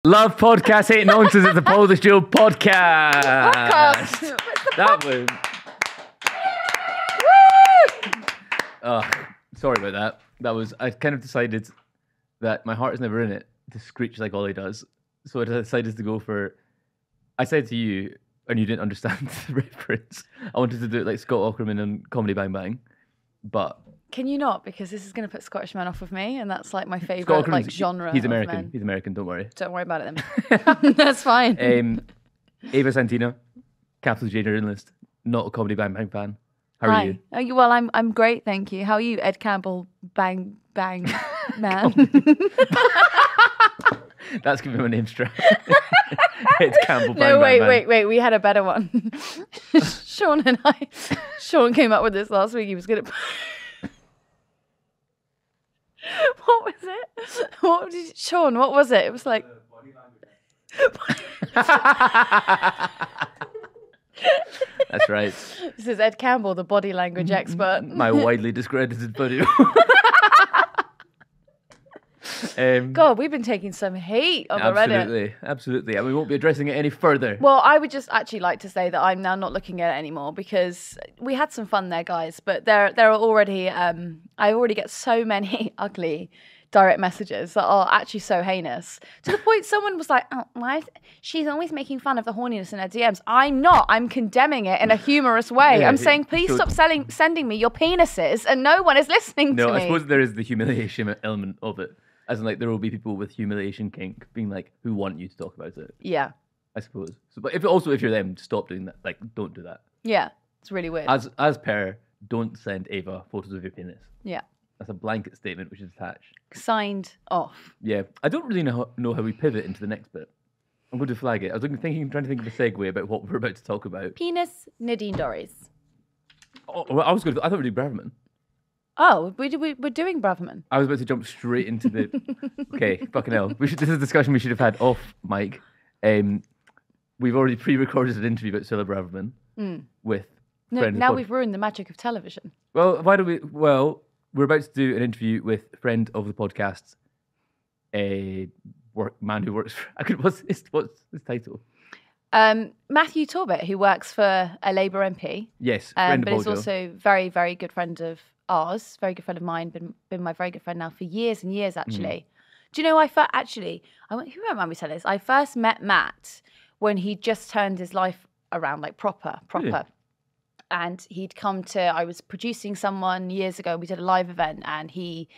Love podcast, hate nonsense. It's the PoliticsJOE podcast. That was. Oh, sorry about that. That was. I kind of decided that my heart is never in it to screech like Ollie does. So I decided to go for. I said to you, and you didn't understand the reference. I wanted to do it like Scott Aukerman and Comedy Bang Bang, but. Can you not? Because this is going to put Scottish men off of me, and that's like my favourite like genre. He's American. Of men. He's American. Don't worry. Don't worry about it then. That's fine. Ava Santina, capital J journalist, not a Comedy Bang Bang fan. How are you? Well, I'm great, thank you. How are you, Ed Campbell? Bang Bang Man. That's gonna be my name strap. Ed Campbell. Bang, No, bang, wait. bang. We had a better one. Sean came up with this last week. He was gonna. What was it? Sean, what was it? It was like... Body language. That's right. This is Ed Campbell, the body language expert. My widely discredited video. God, we've been taking some hate on the Reddit. Absolutely. And we won't be addressing it any further. Well, I would just actually like to say that I'm now not looking at it anymore because we had some fun there, guys. But there are already, I already get so many ugly direct messages that are actually so heinous. To the point someone was like, oh, why? She's always making fun of the horniness in her DMs. I'm not. I'm condemning it in a humorous way. I'm saying, please stop sending me your penises and no one is listening to me. No, I suppose there is the humiliation element of it. As in, like, there will be people with humiliation kink being like, who want you to talk about it. Yeah. I suppose. So, but if you're them, stop doing that. Like, don't do that. Yeah. It's really weird. As per, don't send Ava photos of your penis. Yeah. That's a blanket statement which is attached. Signed off. Yeah. I don't really know how we pivot into the next bit. I'm going to flag it. I was trying to think of a segue about what we're about to talk about. Penis, Nadine Dorries. Oh, well, I thought we'd do Braverman. Oh, we're doing Braverman. I was about to jump straight into the... Okay, fucking hell. This is a discussion we should have had off mic. We've already pre-recorded an interview about Suella Braverman with... Now we've ruined the magic of television. Well, why do we... Well, we're about to do an interview with friend of the podcast, a man who works for... What's his title? Matthew Torbitt, who works for a Labour MP. Yes, but is also very, very good friend of ours, very good friend of mine, been my very good friend now for years and years, actually. Do you know, who remind me to tell this? I first met Matt when he just turned his life around, like proper. Yeah. And he'd come to, I was producing someone years ago, we did a live event, and he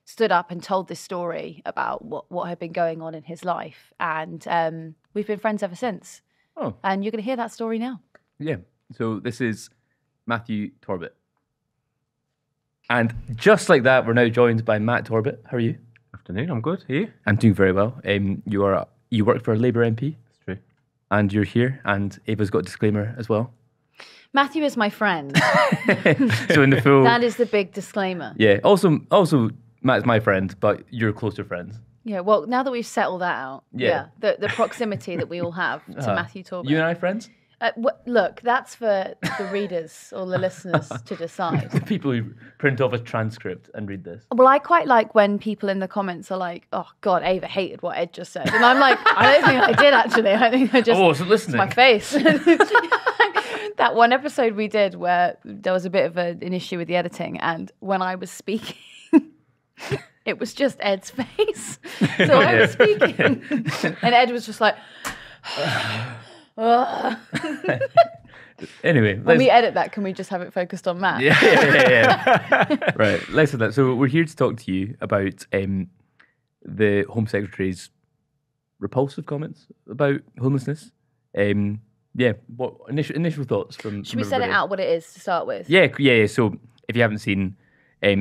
stood up and told this story about what had been going on in his life. And we've been friends ever since. Oh. And you're going to hear that story now. Yeah. So this is Matthew Torbitt. And just like that, we're now joined by Matt Torbitt. How are you? Afternoon, I'm good. Are you? I'm doing very well. You work for a Labour MP. That's true. And you're here, and Ava's got a disclaimer as well. Matthew is my friend. So in the full... That is the big disclaimer. Yeah. Also, Matt's my friend, but you're closer friends. Yeah, well, now that we've settled that out, the proximity that we all have to Matthew Torbitt. You and I friends? Look, that's for the readers or the listeners to decide. The people who print off a transcript and read this. Well, I quite like when people in the comments are like, oh, God, Ava hated what Ed just said. And I'm like, I don't think I did, actually. I think I just... Oh, I wasn't listening. It's my face. That one episode we did where there was a bit of an issue with the editing, and when I was speaking... It was just Ed's face. So I was speaking, and Ed was just like... Anyway, when we edit that, can we just have it focused on Matt? Yeah. Right, let's do that. So we're here to talk to you about the Home Secretary's repulsive comments about homelessness. What initial thoughts from... Should we set it out what it is to start with? Yeah. So if you haven't seen...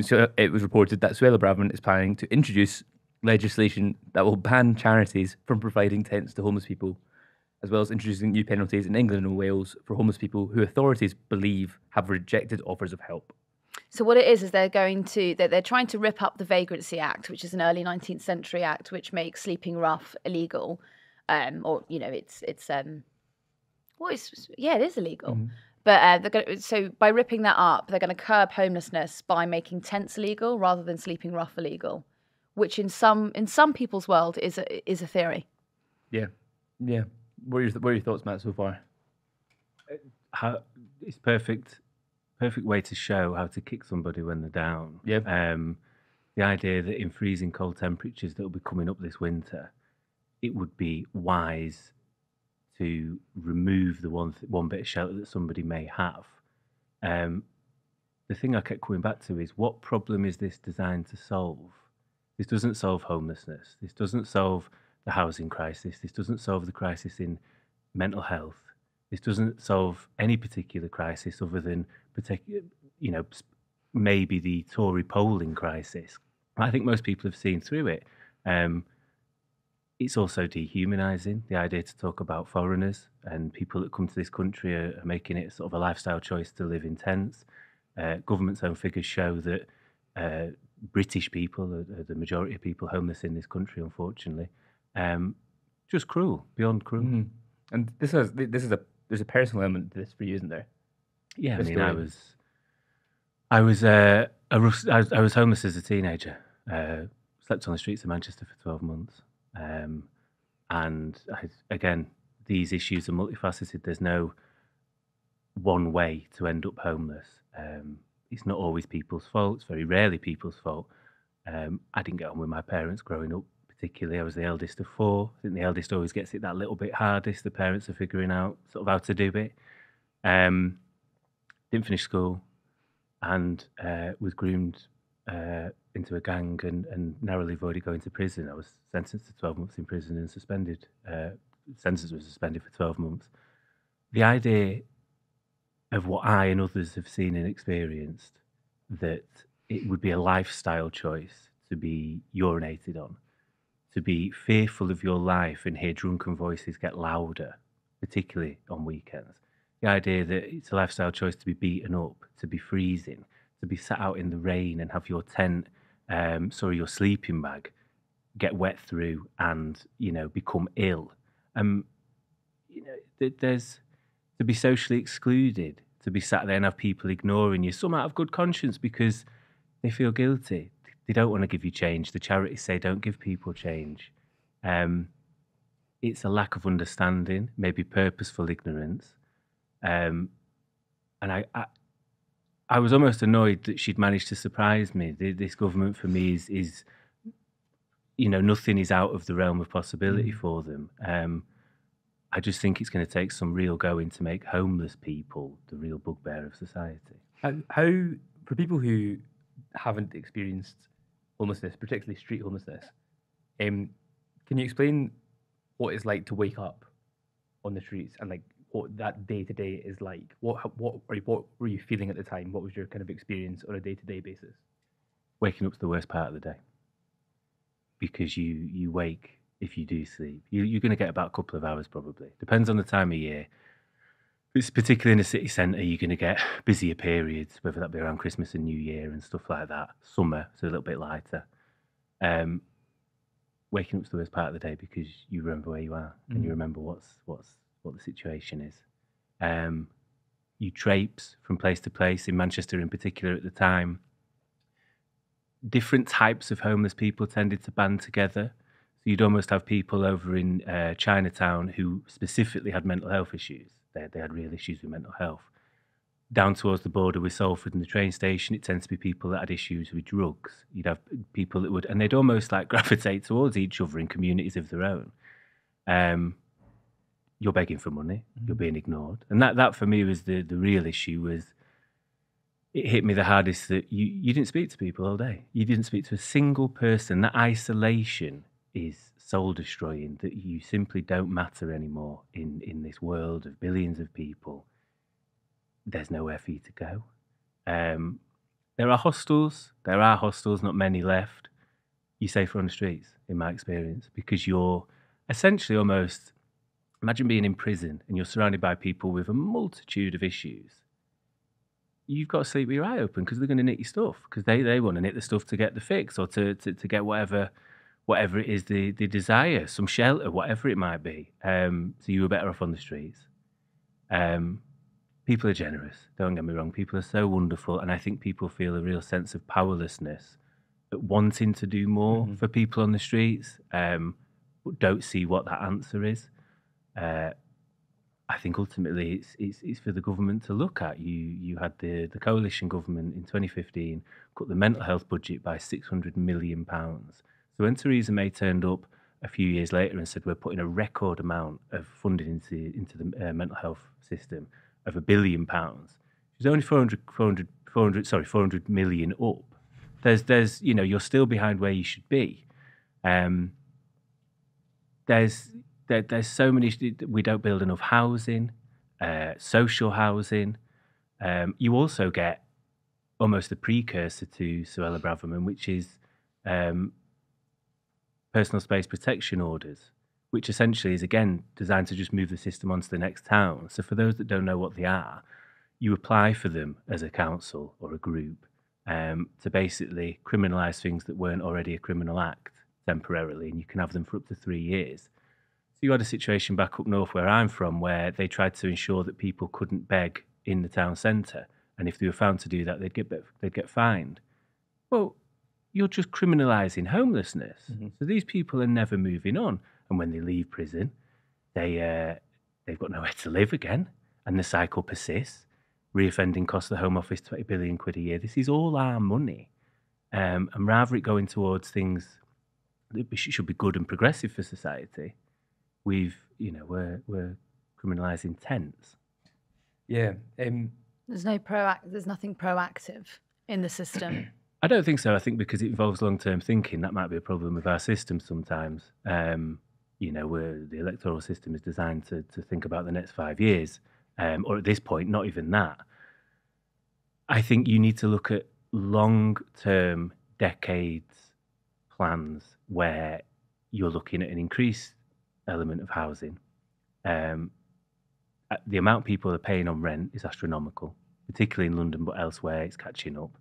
so it was reported that Suella Braverman is planning to introduce legislation that will ban charities from providing tents to homeless people, as well as introducing new penalties in England and Wales for homeless people who authorities believe have rejected offers of help. So what it is they're trying to rip up the Vagrancy Act, which is an early 19th century act which makes sleeping rough illegal, it is illegal. Mm-hmm. But so by ripping that up, they're going to curb homelessness by making tents illegal rather than sleeping rough illegal, which in some people's world is a theory. Yeah. What are your thoughts, Matt, so far? It's perfect way to show how to kick somebody when they're down. Yeah. The idea that in freezing cold temperatures that will be coming up this winter, it would be wise to remove the one bit of shelter that somebody may have. The thing I kept coming back to is, what problem is this designed to solve? This doesn't solve homelessness. This doesn't solve the housing crisis. This doesn't solve the crisis in mental health. This doesn't solve any particular crisis other than, maybe the Tory polling crisis. I think most people have seen through it. It's also dehumanising, the idea to talk about foreigners and people that come to this country are making it sort of a lifestyle choice to live in tents. Government's own figures show that British people are the majority of people homeless in this country, unfortunately. Just cruel, beyond cruel. Mm-hmm. And there's a personal element to this for you, isn't there? Yeah, I mean, I was homeless as a teenager. Slept on the streets of Manchester for 12 months. And again, these issues are multifaceted. There's no one way to end up homeless. It's not always people's fault. It's very rarely people's fault. I didn't get on with my parents growing up particularly. I was the eldest of four. I think the eldest always gets it that little bit hardest. The parents are figuring out sort of how to do it. Didn't finish school and was groomed into a gang and narrowly avoided going to prison. I was sentenced to 12 months in prison and suspended. Sentence was suspended for 12 months. The idea of what I and others have seen and experienced, that it would be a lifestyle choice to be urinated on, to be fearful of your life and hear drunken voices get louder, particularly on weekends. The idea that it's a lifestyle choice to be beaten up, to be freezing, to be sat out in the rain and have your tent, your sleeping bag get wet through and, become ill. There's to be socially excluded, to be sat there and have people ignoring you, some out of good conscience because they feel guilty. They don't want to give you change. The charities say don't give people change. It's a lack of understanding, maybe purposeful ignorance. And I was almost annoyed that she'd managed to surprise me. This government for me is nothing is out of the realm of possibility for them. I just think it's going to take some real going to make homeless people the real bugbear of society. How for people who haven't experienced homelessness, particularly street homelessness, can you explain what it's like to wake up on the streets and like what that day to day is like? What were you feeling at the time? What was your kind of experience on a day to day basis? Waking up's the worst part of the day because you wake. If you do sleep, you're going to get about a couple of hours probably. Depends on the time of year. It's particularly in the city centre, you're going to get busier periods, whether that be around Christmas and New Year and stuff like that. Summer, so a little bit lighter. Waking up's the worst part of the day because you remember where you are and you remember what the situation is. You traipse from place to place, in Manchester in particular at the time. Different types of homeless people tended to band together. So you'd almost have people over in Chinatown who specifically had mental health issues. They had real issues with mental health. Down towards the border with Salford and the train station, it tends to be people that had issues with drugs. You'd have people that would, and they'd almost like gravitate towards each other in communities of their own. You're begging for money, you're being ignored. And that for me was the real issue. Was it hit me the hardest that you didn't speak to people all day. You didn't speak to a single person. That isolation is soul destroying, that you simply don't matter anymore in this world of billions of people. There's nowhere for you to go. There are hostels, not many left. You're safer on the streets, in my experience, because you're essentially almost, imagine being in prison and you're surrounded by people with a multitude of issues. You've got to sleep with your eye open because they're going to nick your stuff, because they want to nick the stuff to get the fix or to get whatever it is they desire, some shelter, whatever it might be. So you were better off on the streets. People are generous, don't get me wrong. People are so wonderful, and I think people feel a real sense of powerlessness wanting to do more for people on the streets, but don't see what that answer is. I think ultimately it's for the government to look at. You had the coalition government in 2015 cut the mental health budget by £600 million. So when Theresa May turned up a few years later and said we're putting a record amount of funding into the mental health system of £1 billion, she's only 400 million up. There's you're still behind where you should be. There's so many. We don't build enough housing, social housing. You also get almost a precursor to Suella Braverman, which is personal space protection orders, which essentially is again designed to just move the system onto the next town. So for those that don't know what they are, you apply for them as a council or a group to basically criminalise things that weren't already a criminal act temporarily, and you can have them for up to 3 years. So you had a situation back up north where I'm from where they tried to ensure that people couldn't beg in the town centre, and if they were found to do that, they'd get fined. Well, you're just criminalising homelessness. So these people are never moving on, and when they leave prison, they've got nowhere to live again, and the cycle persists. Reoffending costs the Home Office £20 billion a year. This is all our money, and rather it going towards things that should be good and progressive for society, we're criminalising tents. Yeah. There's nothing proactive in the system. I don't think so. I think because it involves long-term thinking, that might be a problem with our system sometimes. Where the electoral system is designed to think about the next 5 years, or at this point, not even that. I think you need to look at long-term, decades plans where you're looking at an increased element of housing. The amount people are paying on rent is astronomical, particularly in London, but elsewhere it's catching up.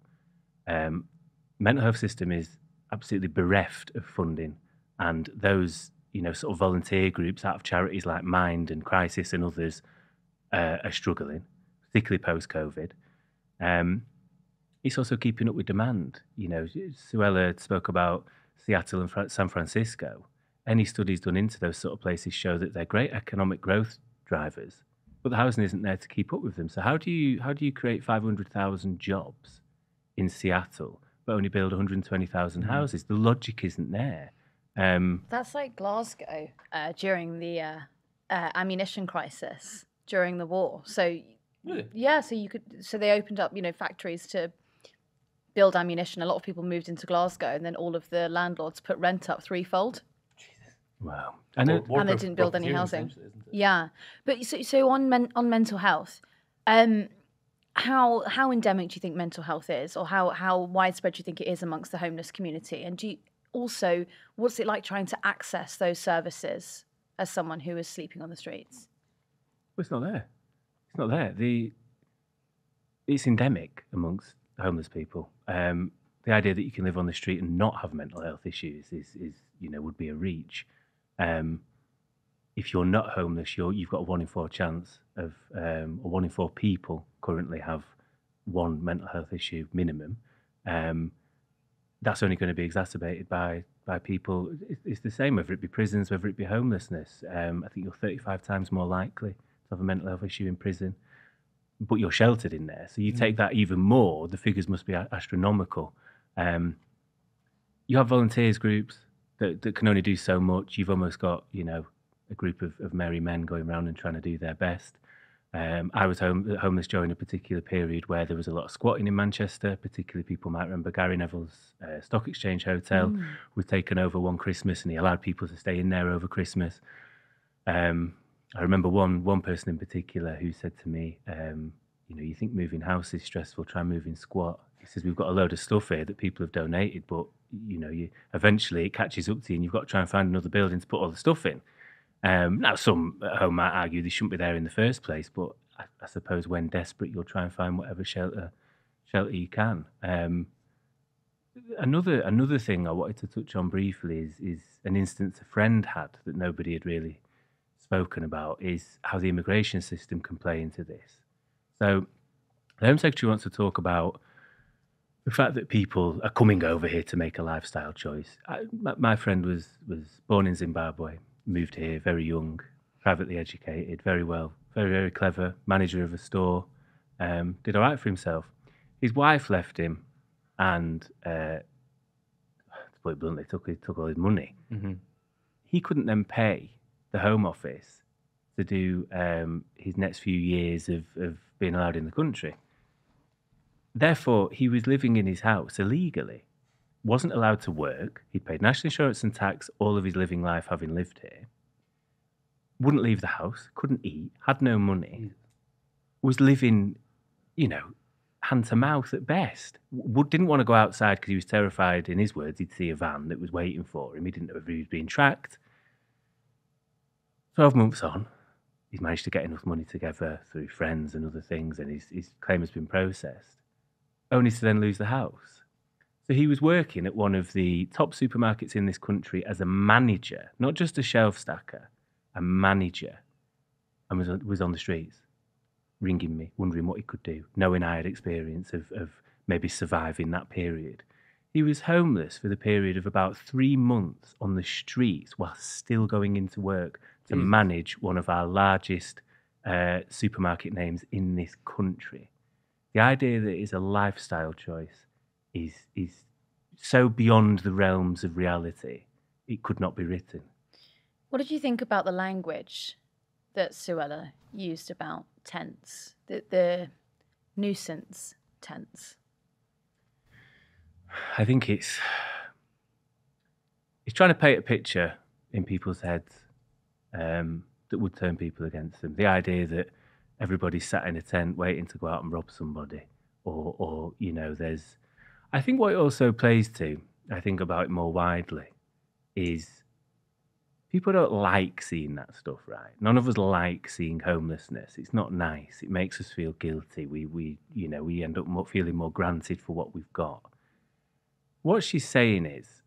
Mental health system is absolutely bereft of funding, and those sort of volunteer groups out of charities like Mind and Crisis and others are struggling, particularly post-COVID. It's also keeping up with demand. Suella spoke about Seattle and San Francisco. Any studies done into those sort of places show that they're great economic growth drivers, but the housing isn't there to keep up with them. So how do you create 500,000 jobs in Seattle but only build 120,000 houses? The logic isn't there. That's like Glasgow during the ammunition crisis during the war. So Really? yeah, so they opened up factories to build ammunition. A lot of people moved into Glasgow, and then all of the landlords put rent up threefold. Wow. And they didn't build any housing. Yeah, but so on mental health, how endemic do you think mental health is, or how widespread do you think it is amongst the homeless community? And also, what's it like trying to access those services as someone who is sleeping on the streets? Well, it's not there. It's not there. It's endemic amongst homeless people. The idea that you can live on the street and not have mental health issues is would be a reach. If you're not homeless, you've got a 1 in 4 chance of, or 1 in 4 people currently have one mental health issue minimum. That's only going to be exacerbated by people. It's the same, whether it be prisons, whether it be homelessness. I think you're 35 times more likely to have a mental health issue in prison, but you're sheltered in there. So you take that even more, the figures must be astronomical. You have volunteers groups that can only do so much. You've almost got, a group of merry men going around and trying to do their best. I was homeless during a particular period where there was a lot of squatting in Manchester. Particularly, people might remember Gary Neville's Stock Exchange Hotel was taken over one Christmas, and he allowed people to stay in there over Christmas. I remember one person in particular who said to me, you think moving house is stressful, try moving squat. He says, we've got a load of stuff here that people have donated, but eventually it catches up to you and you've got to try and find another building to put all the stuff in. Now, some at home might argue they shouldn't be there in the first place, but I suppose when desperate, you'll try and find whatever shelter you can. Another thing I wanted to touch on briefly is an instance a friend had that nobody had really spoken about, is how the immigration system can play into this. So the Home Secretary wants to talk about the fact that people are coming over here to make a lifestyle choice. My friend was born in Zimbabwe, moved here very young, privately educated, very well, very, very clever, manager of a store, did all right for himself. His wife left him and, to put it bluntly, took all his money. Mm-hmm. He couldn't then pay the Home Office to do his next few years of being allowed in the country. Therefore, he was living in his house illegally, wasn't allowed to work. He'd paid national insurance and tax all of his living life having lived here. Wouldn't leave the house, couldn't eat, had no money, was living, hand to mouth at best. Didn't want to go outside because he was terrified, in his words, he'd see a van that was waiting for him. He didn't know if he was being tracked. 12 months on, he's managed to get enough money together through friends and other things, and his claim has been processed, only to then lose the house. So he was working at one of the top supermarkets in this country as a manager, not just a shelf stacker, a manager, and was on the streets, ringing me, wondering what he could do, knowing I had experience of maybe surviving that period. He was homeless for the period of about 3 months on the streets while still going into work to manage one of our largest supermarket names in this country. The idea that it's a lifestyle choice is so beyond the realms of reality, it could not be written. What did you think about the language that Suella used about tents, the nuisance tents? I think it's trying to paint a picture in people's heads that would turn people against them. The idea that everybody's sat in a tent waiting to go out and rob somebody, or there's. I think what it also plays to, I think about it more widely, is people don't like seeing that stuff, right? None of us like seeing homelessness. It's not nice. It makes us feel guilty. We end up feeling more granted for what we've got. What she's saying is,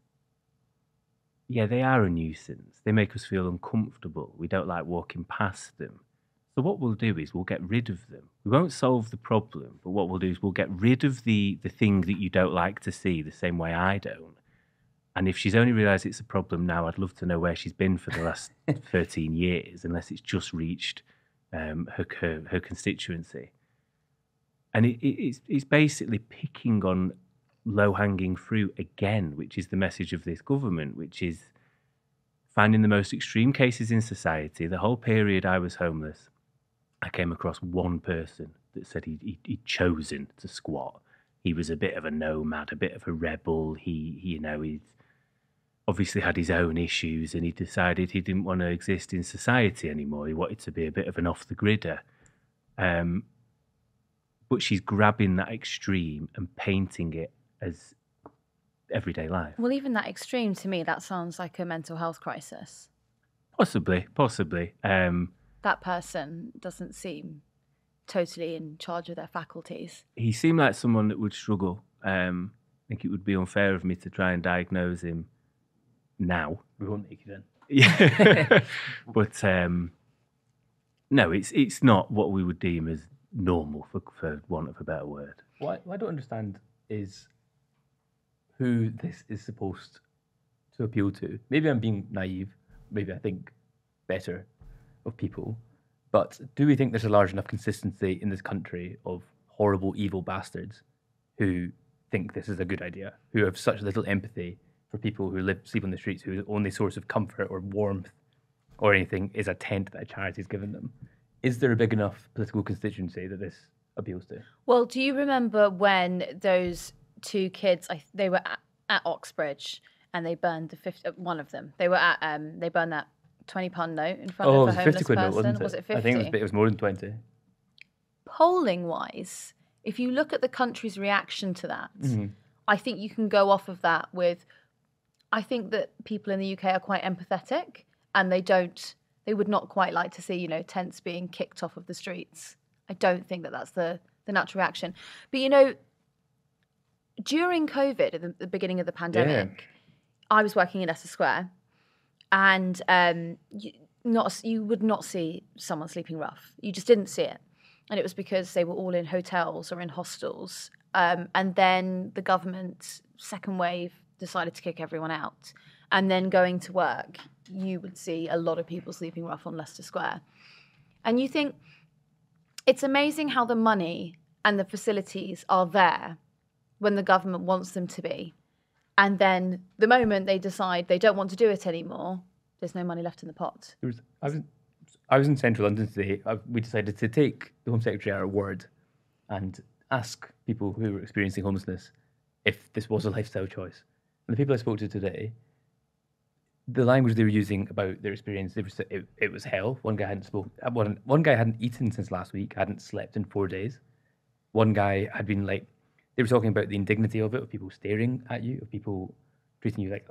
yeah, they are a nuisance. They make us feel uncomfortable. We don't like walking past them. So what we'll do is we'll get rid of them. We won't solve the problem, but what we'll do is we'll get rid of the thing that you don't like to see the same way I don't. And if she's only realised it's a problem now, I'd love to know where she's been for the last 13 years, unless it's just reached her constituency. And it's basically picking on low-hanging fruit again, which is the message of this government, which is finding the most extreme cases in society. The whole period I was homeless, I came across one person that said he'd chosen to squat. He was a bit of a nomad, a bit of a rebel. He'd obviously had his own issues, and he decided he didn't want to exist in society anymore. He wanted to be a bit of an off-the-gridder. But she's grabbing that extreme and painting it as everyday life. Well, even that extreme, to me, that sounds like a mental health crisis. Possibly. That person doesn't seem totally in charge of their faculties. He seemed like someone that would struggle. I think it would be unfair of me to try and diagnose him now. We won't make you then. Yeah. But no, it's not what we would deem as normal, for want of a better word. What I don't understand is who this is supposed to appeal to. Maybe I'm being naive. Maybe I think better of people. But do we think there's a large enough consistency in this country of horrible, evil bastards who think this is a good idea, who have such little empathy for people who sleep on the streets, whose only source of comfort or warmth or anything is a tent that a charity's given them? Is there a big enough political constituency that this appeals to? Well, do you remember when those two kids, they were at Oxbridge and they burned one of them. They were at, they burned that £20 note in front of a homeless person. Note, wasn't it? Was it 50? I think it was more than 20. Polling-wise, if you look at the country's reaction to that, I think you can go off of that with, I think that people in the UK are quite empathetic, and they would not quite like to see, tents being kicked off of the streets. I don't think that that's the natural reaction. But, during COVID, at the beginning of the pandemic, I was working in Leicester Square, and you would not see someone sleeping rough. You just didn't see it. and it was because they were all in hotels or in hostels. And then the government, second wave, decided to kick everyone out. And then going to work, you would see a lot of people sleeping rough on Leicester Square. And you think, it's amazing how the money and the facilities are there when the government wants them to be. And then the moment they decide they don't want to do it anymore, there's no money left in the pot. I was in central London today. We decided to take the Home Secretary at her word and ask people who were experiencing homelessness if this was a lifestyle choice. And the people I spoke to today, the language they were using about their experience, it was hell. One guy hadn't eaten since last week, hadn't slept in 4 days. One guy had been they were talking about the indignity of it, of people staring at you, of people treating you like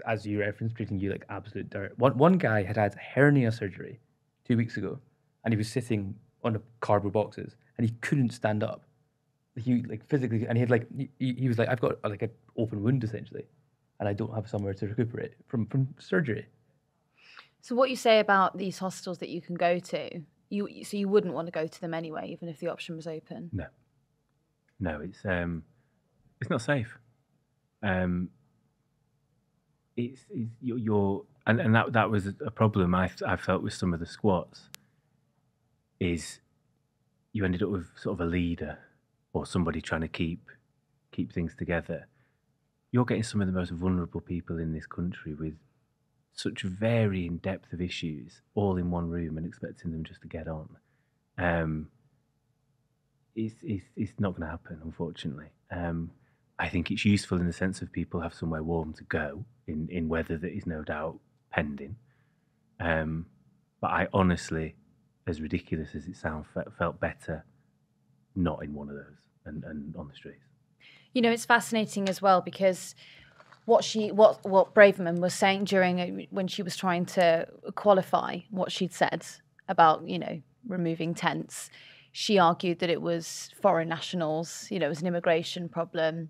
as you referenced, treating you like absolute dirt. One guy had hernia surgery 2 weeks ago, and he was sitting on cardboard boxes, and he couldn't stand up. He physically, and he had he was like, I've got an open wound essentially, and I don't have somewhere to recuperate from surgery. So what you say about these hostels that you can go to, you wouldn't want to go to them anyway, even if the option was open? No, it's not safe. That was a problem I felt with some of the squats. Is you ended up with sort of a leader or somebody trying to keep things together. You're getting some of the most vulnerable people in this country with such varying depth of issues all in one room and expecting them just to get on. It's not going to happen, unfortunately. I think it's useful in the sense of people have somewhere warm to go in weather that is no doubt pending. But I honestly, as ridiculous as it sounds, felt better not in one of those and on the streets. You know, it's fascinating as well because what Braverman was saying when she was trying to qualify what she'd said about, removing tents, she argued that it was foreign nationals, it was an immigration problem.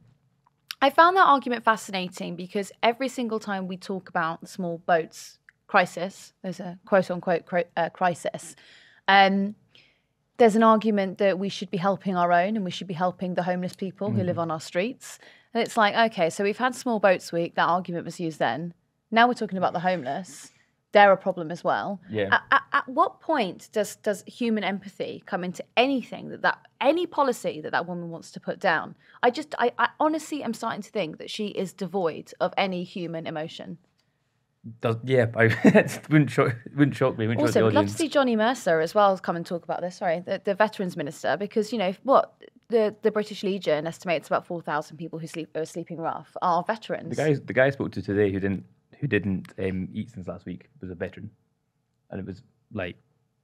I found that argument fascinating because every single time we talk about the small boats crisis, there's a quote-unquote crisis, there's an argument that we should be helping our own and we should be helping the homeless people who live on our streets. And it's like, okay, so we've had Small Boats Week, that argument was used then. Now we're talking about the homeless. They're a problem as well. Yeah. At what point does human empathy come into anything any policy that woman wants to put down? I honestly am starting to think that she is devoid of any human emotion. It wouldn't shock me. Also, I'd love to see Johnny Mercer as well come and talk about this. Sorry, the Veterans Minister, because the British Legion estimates about 4,000 people who are sleeping rough are veterans. The guy I spoke to today who didn't eat since last week was a veteran, and it was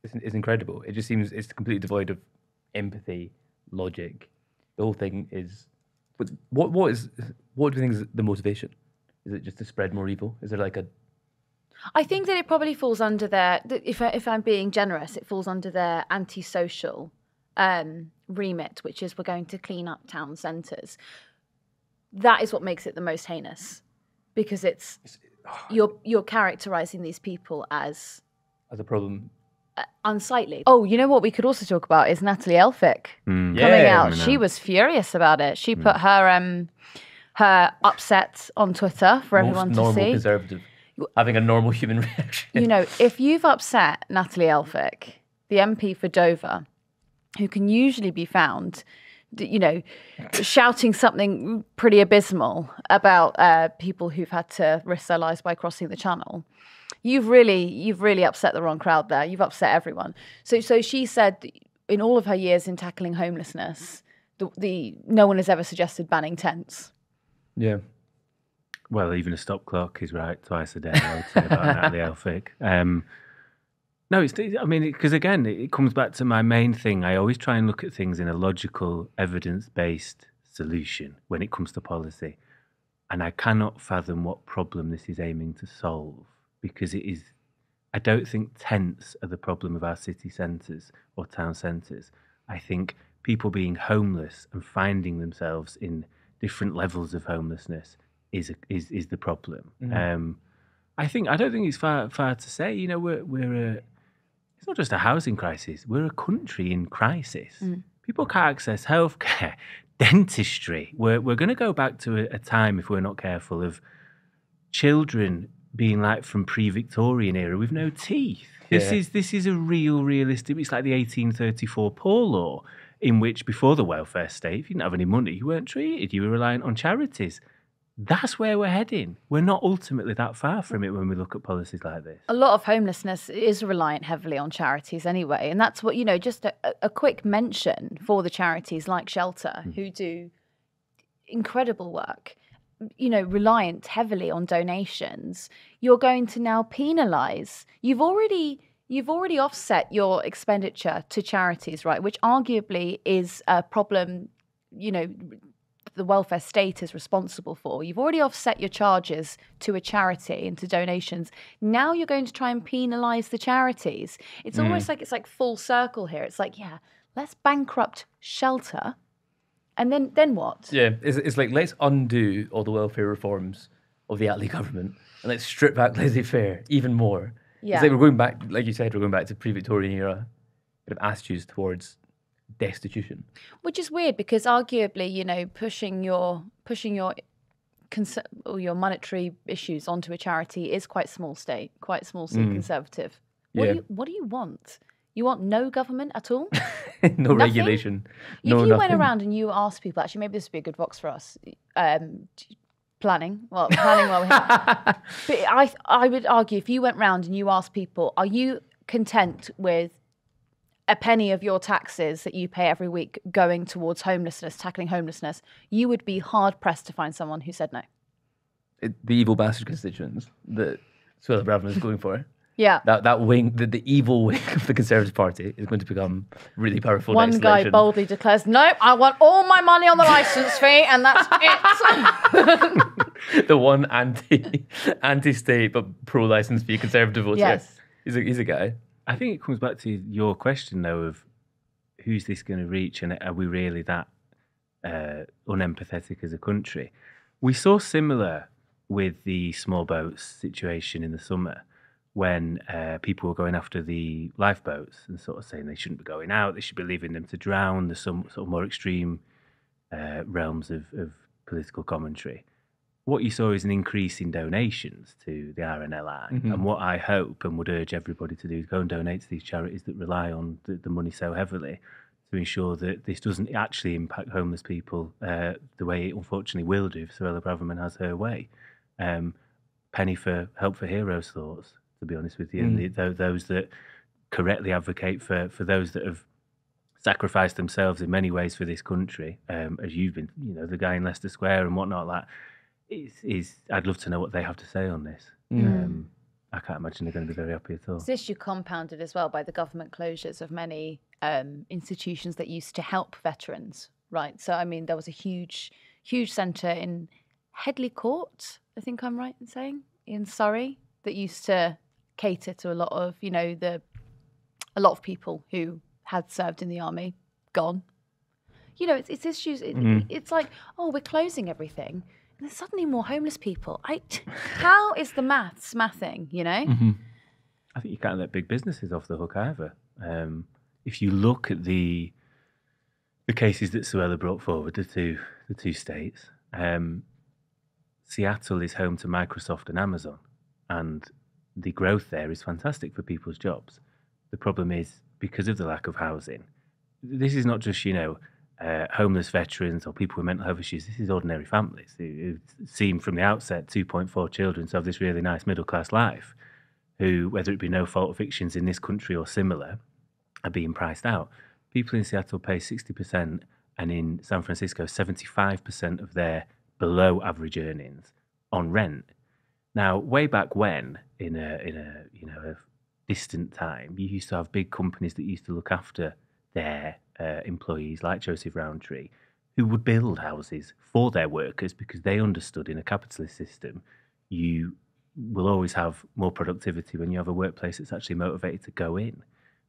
it's incredible. It just seems it's completely devoid of empathy, logic. The whole thing is. But what do you think is the motivation? Is it just to spread more evil? Is there I think that it probably falls under if I'm being generous, it falls under their antisocial remit, which is we're going to clean up town centres. That is what makes it the most heinous, because you're characterising these people as a problem. Unsightly. Oh, you know what we could also talk about is Natalie Elphicke coming out. She was furious about it. She put her upset on Twitter for everyone to see. Normal conservative. Having a normal human reaction. If you've upset Natalie Elphicke, the MP for Dover, who can usually be found, shouting something pretty abysmal about people who've had to risk their lives by crossing the channel, you've really upset the wrong crowd there. You've upset everyone. So she said, in all of her years in tackling homelessness, no one has ever suggested banning tents. Yeah. Well, even a stop clock is right twice a day, I would say, about Natalie Elphicke. No, because again, it comes back to my main thing. I always try and look at things in a logical, evidence-based solution when it comes to policy. And I cannot fathom what problem this is aiming to solve, because I don't think tents are the problem of our city centres or town centres. I think people being homeless and finding themselves in different levels of homelessness is the problem. Mm-hmm. I don't think it's far to say. it's not just a housing crisis. We're a country in crisis. People can't access healthcare, dentistry. We're going to go back to a time, if we're not careful, of children being like from pre-Victorian era with no teeth. This is a realistic. It's like the 1834 Poor Law, in which before the welfare state, if you didn't have any money, you weren't treated. You were reliant on charities. That's where we're heading. We're not ultimately that far from it when we look at policies like this. A lot of homelessness is reliant heavily on charities anyway. And that's what, just a quick mention for the charities like Shelter, who do incredible work, reliant heavily on donations. You're going to now penalise. You've already offset your expenditure to charities, right? Which arguably is a problem, the welfare state is responsible for. You've already offset your charges to a charity and to donations. Now you're going to try and penalise the charities. It's almost like it's like full circle here. It's like, let's bankrupt Shelter. And then what? Yeah, it's like, let's undo all the welfare reforms of the Attlee government and let's strip back laissez-faire even more. Yeah. It's like we're going back, like you said, we're going back to pre-Victorian era kind of attitudes towards destitution. Which is weird because arguably, pushing your monetary issues onto a charity is quite small state, quite small C conservative. What do you want? You want no government at all? No regulation. If you went around and you asked people, actually, maybe this would be a good Vox for us. Planning while we have. But I would argue if you went round and you asked people, are you content with a penny of your taxes that you pay every week going towards homelessness, tackling homelessness, you would be hard pressed to find someone who said no. The evil bastard constituents that Suella Braverman is going for. Yeah. That wing, the evil wing of the Conservative Party is going to become really powerful. One next guy election. boldly declares, no, I want all my money on the licence fee and that's it. The one anti-state but pro-licence fee Conservative voter. Yes. He's a guy. I think it comes back to your question, though, of who's this going to reach and are we really that unempathetic as a country? We saw similar with the small boats situation in the summer when people were going after the lifeboats and sort of saying they shouldn't be going out, they should be leaving them to drown. There's some sort of more extreme realms of political commentary. What you saw is an increase in donations to the RNLI. And what I hope and would urge everybody to do is go and donate to these charities that rely on the money so heavily to ensure that this doesn't actually impact homeless people the way it unfortunately will do if Suella Braverman has her way. Penny for Help for Heroes thoughts, to be honest with you, and those that correctly advocate for those that have sacrificed themselves in many ways for this country, as you've been, the guy in Leicester Square and whatnot, like, I'd love to know what they have to say on this. I can't imagine they're going to be very happy at all. This issue compounded as well by the government closures of many institutions that used to help veterans, right? So, I mean, there was a huge centre in Headley Court, I think I'm right in saying, in Surrey, that used to cater to a lot of, a lot of people who had served in the army, gone. It's issues. It's like, oh, we're closing everything. And there's suddenly more homeless people. How is the mathing, I think you can't let big businesses off the hook either. If you look at the cases that Suella brought forward, the two states, Seattle is home to Microsoft and Amazon, and the growth there is fantastic for people's jobs. The problem is, because of the lack of housing, this is not just, homeless veterans or people with mental health issues. This is ordinary families who seem from the outset 2.4 children to have this really nice middle-class life, who, whether it be no fault evictions in this country or similar, are being priced out. People in Seattle pay 60%, and in San Francisco, 75% of their below average earnings on rent. Now, way back when, in a distant time, you used to have big companies that used to look after their employees, like Joseph Rowntree, who would build houses for their workers because they understood in a capitalist system you will always have more productivity when you have a workplace that's actually motivated to go in,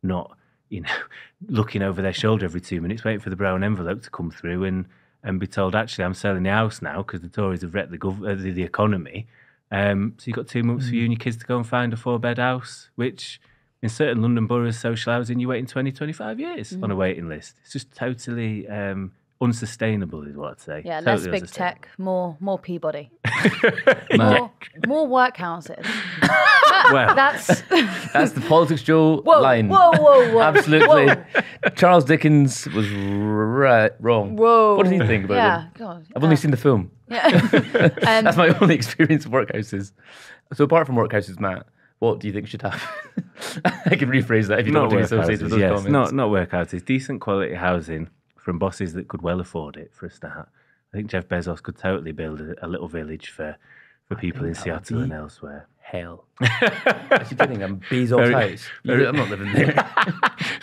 not looking over their shoulder every 2 minutes, waiting for the brown envelope to come through and be told, actually, I'm selling the house now because the Tories have wrecked the economy. So you've got 2 months for you and your kids to go and find a 4-bed house, which In certain London boroughs, social housing, you're waiting 20, 25 years on a waiting list. It's just totally unsustainable, is what I'd say. Yeah, totally less big tech, more Peabody. Matt, more workhouses. Well, That's that's the PoliticsJOE whoa, line. whoa. Absolutely. Whoa. Charles Dickens was wrong. Whoa. What did you think about Yeah, them? God. I've only seen the film. Yeah. That's my only experience of workhouses. So apart from workhouses, Matt, what do you think should happen? I can rephrase that if you don't want to be associated with those comments. Not workhouses. Decent quality housing from bosses that could well afford it, for a start. I think Jeff Bezos could totally build a little village for people in Seattle and elsewhere. Hell. Actually kidding, I'm Bezos house. I'm not living there.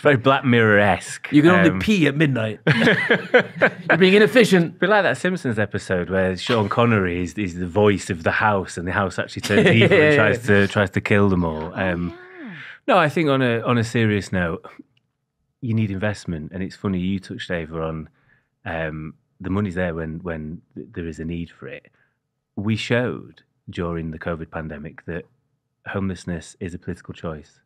Very Black Mirror-esque. You can only pee at midnight. You're being inefficient. But like that Simpsons episode where Sean Connery is the voice of the house, and the house actually turns evil and tries to kill them all. No, I think on a serious note, you need investment, and it's funny you touched, Ava, on the money's there when there is a need for it. We showed during the COVID pandemic that homelessness is a political choice.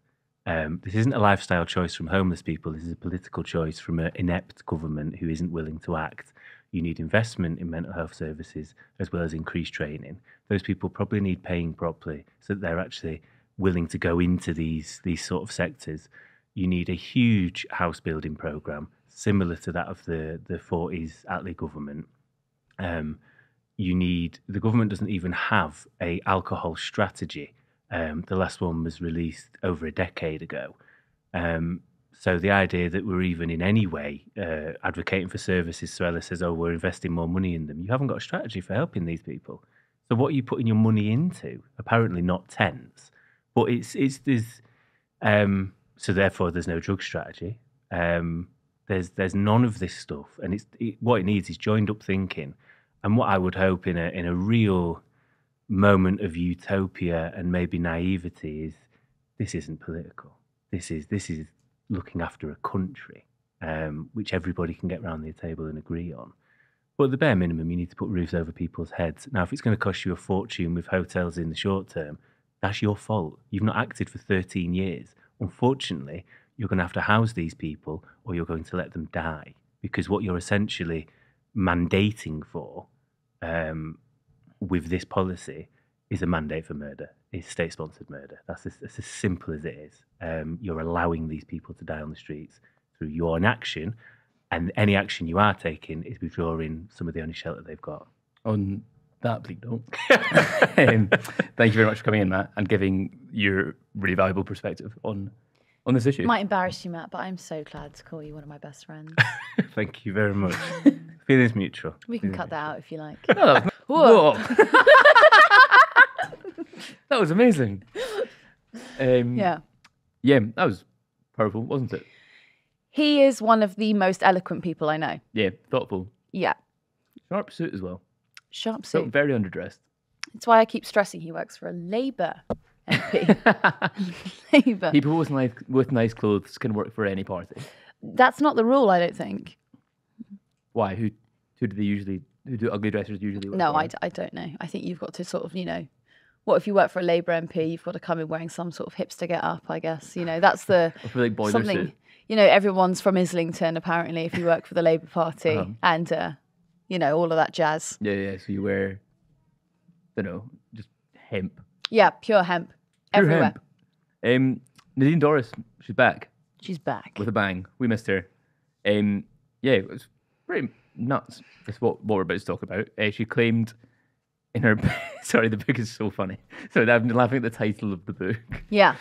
This isn't a lifestyle choice from homeless people. This is a political choice from an inept government who isn't willing to act. You need investment in mental health services as well as increased training. Those people probably need paying properly so that they're actually willing to go into these sort of sectors. You need a huge house building programme similar to that of the 40s Attlee government. The government doesn't even have a alcohol strategy. The last one was released over a decade ago. So the idea that we're even in any way advocating for services, Suella says, we're investing more money in them. You haven't got a strategy for helping these people. So what are you putting your money into? Apparently not tents, but so therefore there's no drug strategy. There's none of this stuff, and what it needs is joined up thinking. And what I would hope in a real moment of utopia and maybe naivety is this isn't political. This is looking after a country, which everybody can get round the table and agree on. But at the bare minimum, you need to put roofs over people's heads. Now, if it's going to cost you a fortune with hotels in the short term, that's your fault. You've not acted for 13 years. Unfortunately, you're going to have to house these people or you're going to let them die, because what you're essentially mandating for with this policy is a mandate for murder. It's state-sponsored murder. That's as simple as it is. You're allowing these people to die on the streets through your inaction, and any action you are taking is withdrawing some of the only shelter they've got. On that bleak note, thank you very much for coming in, Matt, and giving your really valuable perspective on this issue. Might embarrass you, Matt, but I'm so glad to call you one of my best friends. Thank you very much. Feelings mutual. We can cut that out if you like. No, that was, whoa. That was amazing. Yeah, that was powerful, wasn't it? he is one of the most eloquent people I know. Yeah, thoughtful. Yeah, Sharp suit as well. sharp Felt suit. very underdressed. That's why I keep stressing he works for a Labour MP. Labour. People with nice clothes can work for any party. That's not the rule, I don't think. Why? Who do ugly dressers usually work No, for? I don't know. I think you've got to sort of, what if you work for a Labour MP? You've got to come in wearing some sort of hipster get up, I guess. That's the I feel like boiler something. suit. Everyone's from Islington apparently if you work for the Labour Party, and all of that jazz. Yeah. So you wear, just hemp. Yeah, pure hemp Pure everywhere. Hemp. Nadine Dorries, she's back She's back. with a bang. We missed her. It was pretty nuts. That's what we're about to talk about. She claimed in her... Sorry, the book is so funny. Sorry, I've been laughing at the title of the book. Yeah.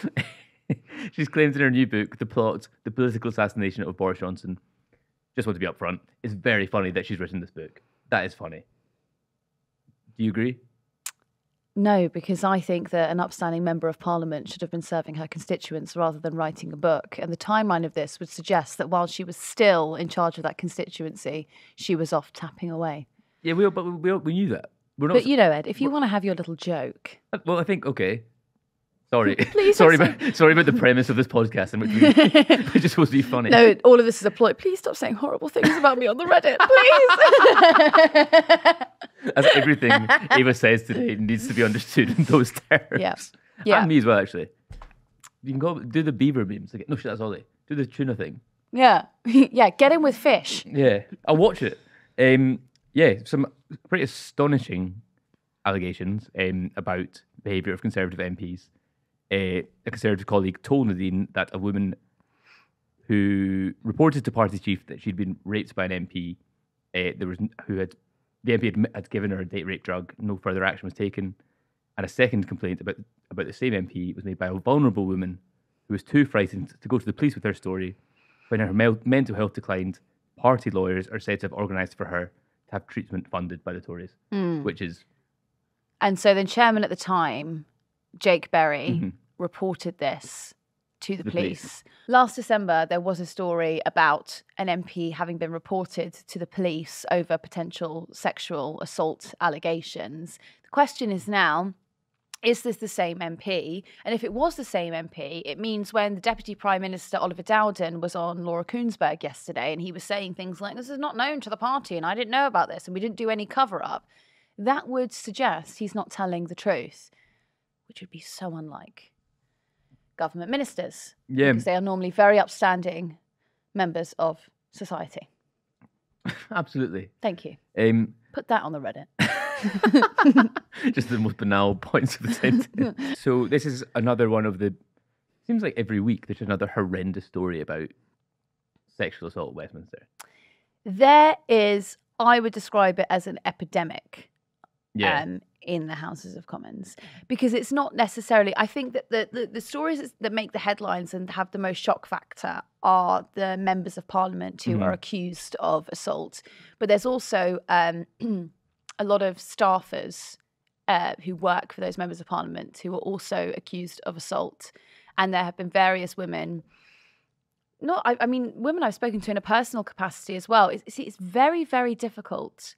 She's claimed in her new book, The Political Assassination of Boris Johnson. Just want to be upfront. It's very funny that she's written this book. That is funny. Do you agree? No, because I think that an upstanding member of parliament should have been serving her constituents rather than writing a book. And the timeline of this would suggest that while she was still in charge of that constituency, she was off tapping away. Yeah, we knew that. We're not. But Ed, if you want to have your little joke, Well, I think okay. Sorry, Please sorry don't about the premise of this podcast in which we're just supposed to be funny. no, all of this is a ploy. Please stop saying horrible things about me on the Reddit, please. As everything Ava says today needs to be understood in those terms. Yeah. And me as well, actually. You can go do the beaver memes. Like, no shit, that's Ollie. Do the tuna thing. Yeah. Yeah, get in with fish. Yeah, I'll watch it. Yeah, some pretty astonishing allegations about behaviour of Conservative MPs. A Conservative colleague told Nadine that a woman who reported to party chief that she'd been raped by an MP, the MP had given her a date rape drug. No further action was taken, and a second complaint about the same MP was made by a vulnerable woman who was too frightened to go to the police with her story. When her mental health declined, party lawyers are said to have organised for her to have treatment funded by the Tories, which is. And so the chairman at the time, Jake Berry, reported this to the police. Last December, there was a story about an MP having been reported to the police over potential sexual assault allegations. The question is now, is this the same MP? And if it was the same MP, it means when the Deputy Prime Minister, Oliver Dowden, was on Laura Kuenssberg yesterday and he was saying things like, this is not known to the party and I didn't know about this and we didn't do any cover-up, that would suggest he's not telling the truth, which would be so unlike government ministers. Yeah. Because they are normally very upstanding members of society. Absolutely. Thank you. Put that on the Reddit. Just the most banal points of the sentence. So this is another one of the. Seems like every week there's another horrendous story about sexual assault at Westminster. There is, I would describe it as an epidemic. Yeah. In the Houses of Commons, because it's not necessarily. I think that the stories that make the headlines and have the most shock factor are the members of Parliament who are accused of assault, but there's also a lot of staffers who work for those members of Parliament who are also accused of assault, and there have been various women. I mean, women I've spoken to in a personal capacity as well. It's very, very difficult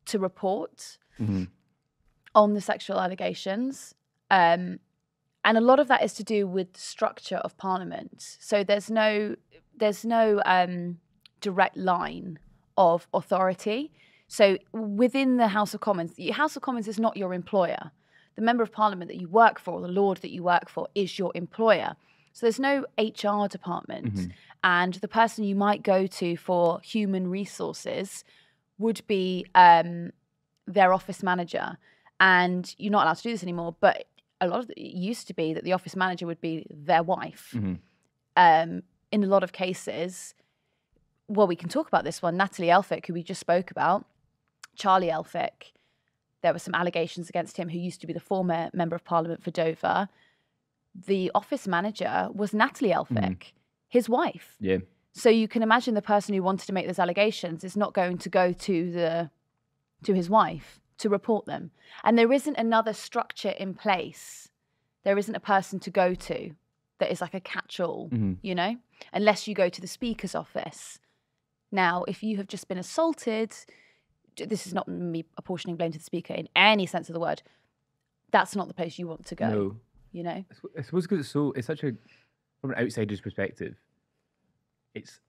to report. On the sexual allegations. And a lot of that is to do with the structure of Parliament. So there's no direct line of authority. So within the House of Commons, the House of Commons is not your employer. The Member of Parliament that you work for, the Lord that you work for, is your employer. So there's no HR department. And the person you might go to for human resources would be their office manager. And you're not allowed to do this anymore, but a lot of it used to be that the office manager would be their wife. In a lot of cases, well, we can talk about this one, Natalie Elphicke, who we just spoke about, Charlie Elphicke, there were some allegations against him, who used to be the former Member of Parliament for Dover. The office manager was Natalie Elphicke, his wife. Yeah. So you can imagine the person who wanted to make those allegations is not going to go to his wife to report them. And there isn't another structure in place. There isn't a person to go to that is like a catch-all, you know, unless you go to the Speaker's office. Now, if you have just been assaulted, this is not me apportioning blame to the Speaker in any sense of the word, that's not the place you want to go, No. you know? I suppose because it's such a, from an outsider's perspective, it's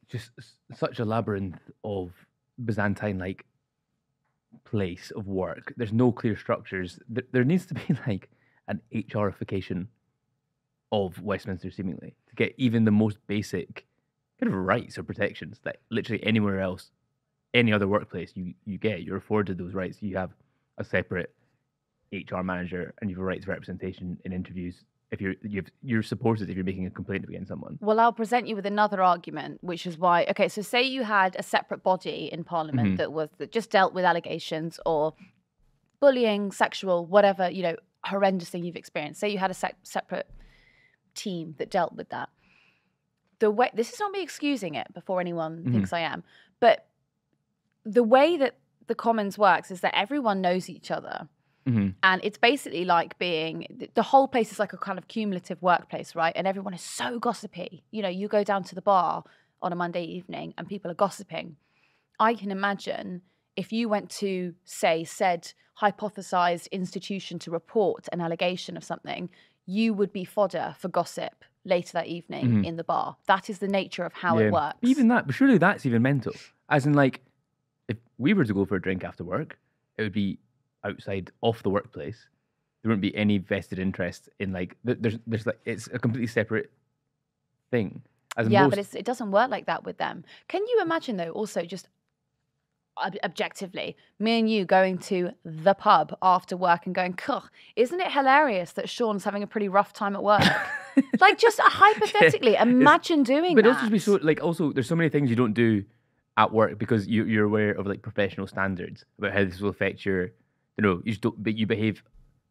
just such a labyrinth of Byzantine-like place of work. There's no clear structures. There needs to be like an HRification of Westminster, seemingly, to get even the most basic kind of rights or protections that literally anywhere else, any other workplace you get. You're afforded those rights. You have a separate HR manager and you have a right to representation in interviews. If you're supported if you're making a complaint against someone. Well, I'll present you with another argument, which is why. Okay, so say you had a separate body in Parliament that just dealt with allegations or bullying, sexual, whatever, you know, horrendous thing you've experienced. Say you had a separate team that dealt with that. The way, this is not me excusing it before anyone thinks I am, but the way that the Commons works is that everyone knows each other. And it's basically like being, the whole place is like a kind of cumulative workplace, right? And everyone is so gossipy. You know, you go down to the bar on a Monday evening and people are gossiping. I can imagine if you went to, say, said hypothesized institution to report an allegation of something, you would be fodder for gossip later that evening in the bar. That is the nature of how it works. Even that, but surely that's even mental. As in, like, if we were to go for a drink after work, it would be outside off the workplace. there wouldn't be any vested interest in like there's like it's a completely separate thing. Yeah, but it doesn't work like that with them. Can you imagine though? Also, just objectively, me and you going to the pub after work and going, isn't it hilarious that Sean's having a pretty rough time at work? Like, just hypothetically, imagine doing that. But also, be so like also, there's so many things you don't do at work because you're aware of like professional standards about how this will affect your, you just don't, but you behave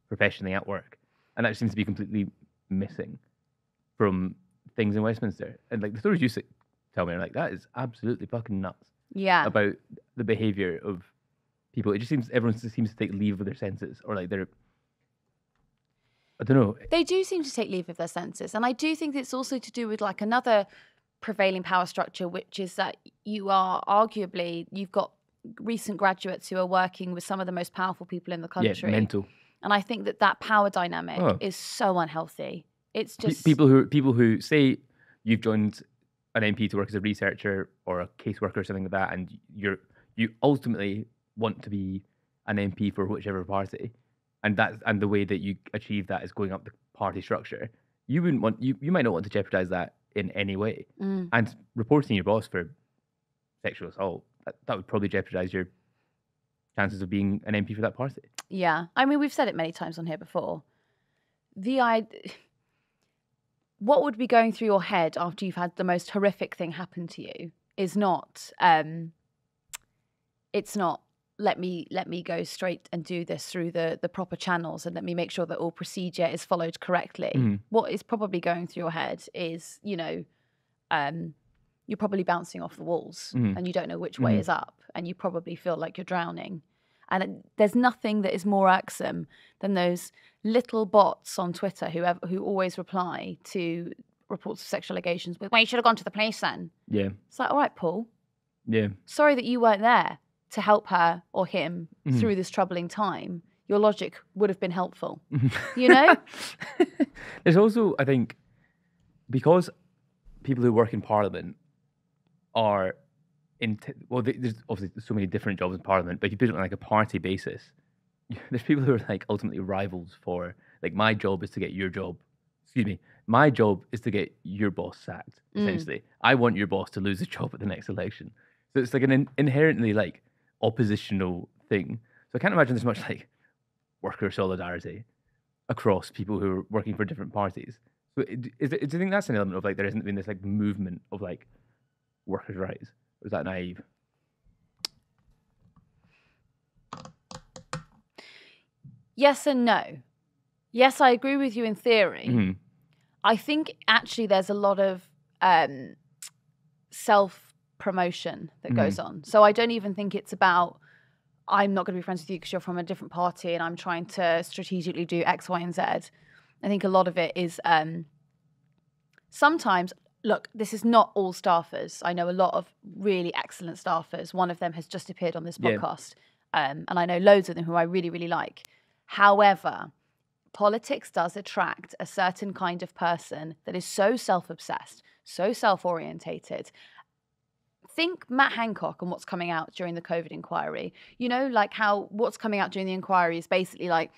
professionally at work, and that seems to be completely missing from things in Westminster. And like the stories you tell me are like, that is absolutely fucking nuts. Yeah. About the behaviour of people. It just seems everyone just seems to take leave of their senses, or like they're, I don't know. They do seem to take leave of their senses, and I do think it's also to do with like another prevailing power structure, which is that you've got recent graduates who are working with some of the most powerful people in the country. Yeah, mental. And I think that power dynamic is so unhealthy. It's just people who say you've joined an MP to work as a researcher or a caseworker or something like that, and you ultimately want to be an MP for whichever party, and the way that you achieve that is going up the party structure. You wouldn't want you might not want to jeopardize that in any way, and reporting your boss for sexual assault that would probably jeopardize your chances of being an MP for that party. Yeah, I mean we've said it many times on here before. What would be going through your head after you've had the most horrific thing happen to you is not, it's not, let me go straight and do this through the proper channels and let me make sure that all procedure is followed correctly. What is probably going through your head is, you're probably bouncing off the walls and you don't know which way is up and you probably feel like you're drowning. And there's nothing that is more irksome than those little bots on Twitter who always reply to reports of sexual allegations with, well, you should have gone to the police then. Yeah. It's like, all right, Paul. Yeah. Sorry that you weren't there to help her or him through this troubling time. Your logic would have been helpful. There's also, I think, because people who work in Parliament are there's obviously so many different jobs in Parliament, but if you put it on like a party basis, there's people who are like ultimately rivals for, like, my job is to get your job. My job is to get your boss sacked, essentially. I want your boss to lose his job at the next election. So it's like an inherently like oppositional thing. So I can't imagine there's much like worker solidarity across people who are working for different parties. So do you think that's an element of like there hasn't been this like movement of like workers' rights? Or is that naive? Yes and no. Yes, I agree with you in theory. I think actually there's a lot of self-promotion that goes on. So I don't even think it's about, I'm not going to be friends with you because you're from a different party and I'm trying to strategically do X, Y, and Z. I think a lot of it is sometimes, look, this is not all staffers. I know a lot of really excellent staffers. One of them has just appeared on this podcast. And I know loads of them who I really, really like. However, politics does attract a certain kind of person that is so self-obsessed, so self-orientated. Think Matt Hancock and what's coming out during the COVID inquiry. Like how what's coming out during the inquiry is basically like,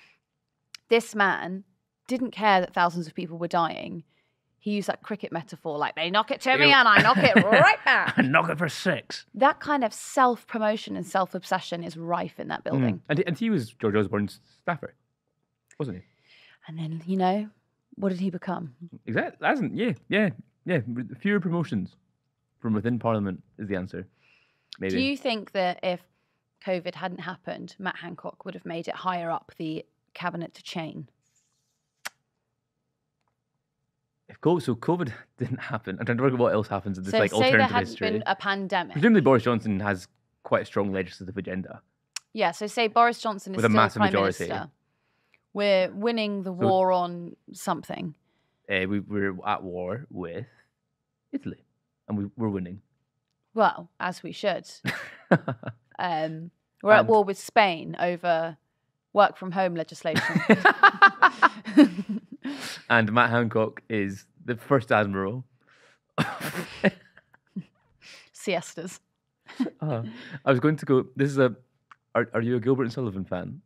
this man didn't care that thousands of people were dying. He used that cricket metaphor, like, they knock it to me and I knock it right back. I knock it for 6. That kind of self-promotion and self-obsession is rife in that building. And he was George Osborne's staffer, wasn't he? And then, what did he become? Exactly. Yeah. Fewer promotions from within Parliament is the answer. Maybe. Do you think that if COVID hadn't happened, Matt Hancock would have made it higher up the cabinet to chain? If COVID didn't happen, I'm trying to work out what else happens in this alternative history. So say there hadn't been a pandemic. Presumably Boris Johnson has quite a strong legislative agenda. Yeah, so say Boris Johnson is with a still massive Prime majority. Minister. We're winning the war on something. We're at war with Italy, and we're winning. Well, as we should. We're at war with Spain over work from home legislation. And Matt Hancock is the first admiral. Siestas. I was going to go. This is are you a Gilbert and Sullivan fan?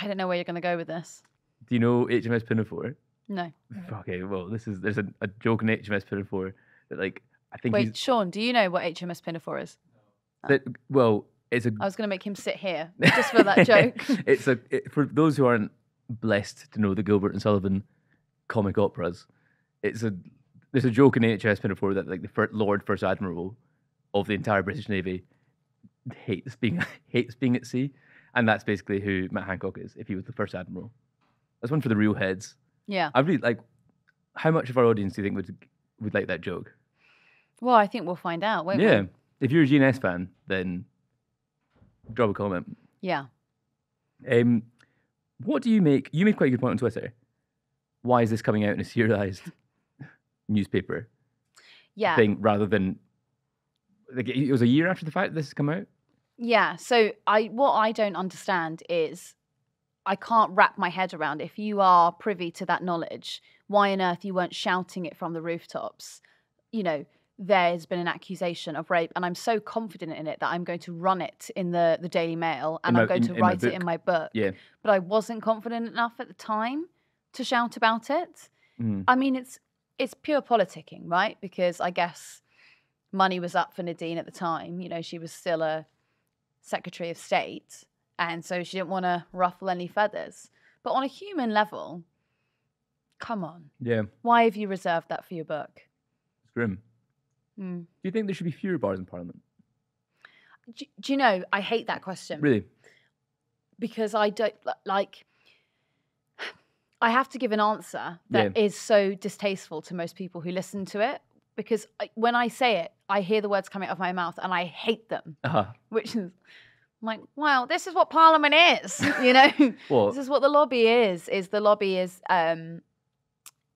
I don't know where you're going to go with this. Do you know HMS Pinafore? No. Okay, well, there's a joke in HMS Pinafore that like I think Wait, Sean, do you know what HMS Pinafore is? it's a. I was going to make him sit here just for that joke. For those who aren't blessed to know the Gilbert and Sullivan comic operas, there's a joke in HMS Pinafore that like the Lord First Admiral of the entire British Navy hates being at sea, and that's basically who Matt Hancock is if he was the First Admiral. That's one for the real heads. Yeah. I really like. How much of our audience do you think would like that joke? Well, I think we'll find out, won't we? Yeah. If you're a GNS fan, then drop a comment. Yeah. What do you make? You made quite a good point on Twitter. Why is this coming out in a serialized newspaper thing rather than like it was a year after the fact this has come out? Yeah. So what I don't understand is I can't wrap my head around if you are privy to that knowledge, why on earth you weren't shouting it from the rooftops? You know, there's been an accusation of rape, and I'm so confident in it that I'm going to run it in the Daily Mail, and I'm going to write it in my book. Yeah. But I wasn't confident enough at the time to shout about it. Mm. I mean, it's pure politicking, right? Because I guess money was up for Nadine at the time. You know, she was still a Secretary of State, and so she didn't want to ruffle any feathers. But on a human level, come on. Yeah. Why have you reserved that for your book? It's grim. Mm. Do you think there should be fewer bars in Parliament? Do you know, I hate that question. Really? Because I don't, like, I have to give an answer that is so distasteful to most people who listen to it. Because when I say it, I hear the words coming out of my mouth and I hate them. Which is, I'm like, well, this is what Parliament is, you know? This is what the lobby is the lobby is,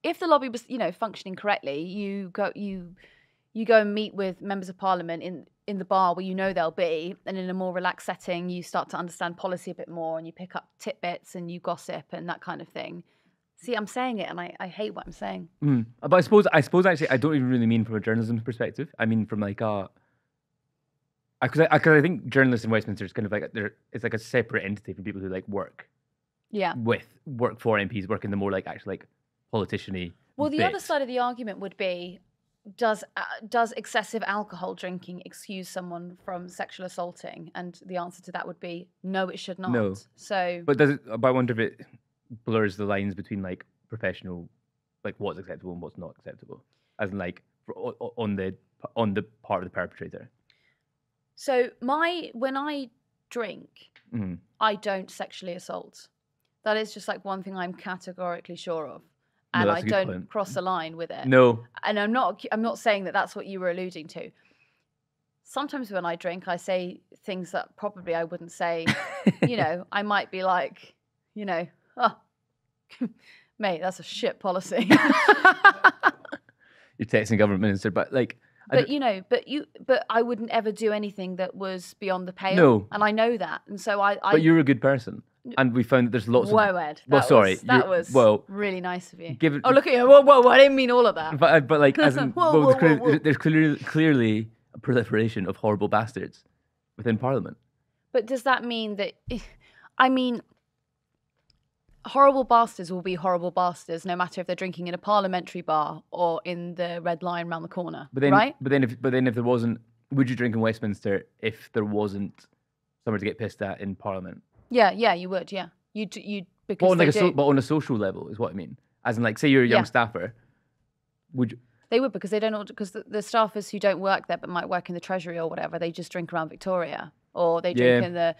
if the lobby was, you know, functioning correctly, you go and meet with members of Parliament in the bar where you know they'll be, and in a more relaxed setting, you start to understand policy a bit more, and you pick up tidbits and you gossip and that kind of thing. See, I'm saying it, and I hate what I'm saying. Mm. But I suppose actually I don't even really mean from a journalism perspective. I mean from like because I think journalists in Westminster is kind of like it's like a separate entity from people who like work for MPs, work in the more like actually like politician-y. Well, the other side of the argument would be, does excessive alcohol drinking excuse someone from sexual assaulting? And the answer to that would be no, it should not. No. So, but I wonder if it blurs the lines between like professional, like what's acceptable and what's not acceptable, as in like on the part of the perpetrator. So when I drink, I don't sexually assault. That is just like one thing I'm categorically sure of. And I don't cross the line with it. No. And I'm not saying that that's what you were alluding to. Sometimes when I drink, I say things that probably I wouldn't say. You know, I might be like, you know, oh, mate, that's a shit policy. You're texting government minister, but like. But I wouldn't ever do anything that was beyond the pale. No. And I know that. And so But you're a good person. And we found that there's lots of... Ed. That was really nice of you. Oh, look at you. Whoa, I didn't mean all of that. But like, as in, there's clearly a proliferation of horrible bastards within Parliament. But does that mean that... I mean, horrible bastards will be horrible bastards no matter if they're drinking in a parliamentary bar or in the Red Lion round the corner, right? But then if there wasn't... Would you drink in Westminster if there wasn't somewhere to get pissed at in Parliament? Yeah, you would, yeah. You'd because but on a social level is what I mean. As in, like, say you're a young staffer, would you? They would, because they don't, because the staffers who don't work there but might work in the Treasury or whatever, they just drink around Victoria, or they drink in the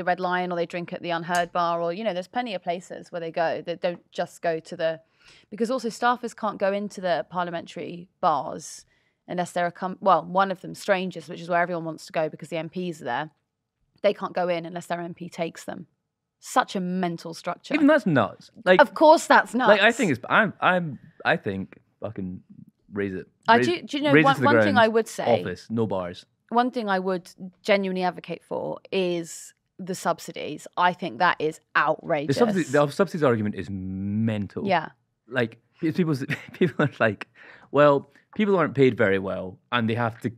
Red Lion, or they drink at the Unheard Bar, or, you know, there's plenty of places where they go that don't just go to the, because also staffers can't go into the parliamentary bars unless they're one of them, strangers, which is where everyone wants to go because the MPs are there. They can't go in unless their MP takes them. Such a mental structure. Even that's nuts. Like, of course, that's nuts. Like, I think I think fucking raise it. Do you know one thing I would say? Office, no bars. One thing I would genuinely advocate for is the subsidies. I think that is outrageous. The subsidies argument is mental. Yeah. Like people are like, well, people aren't paid very well, and they have to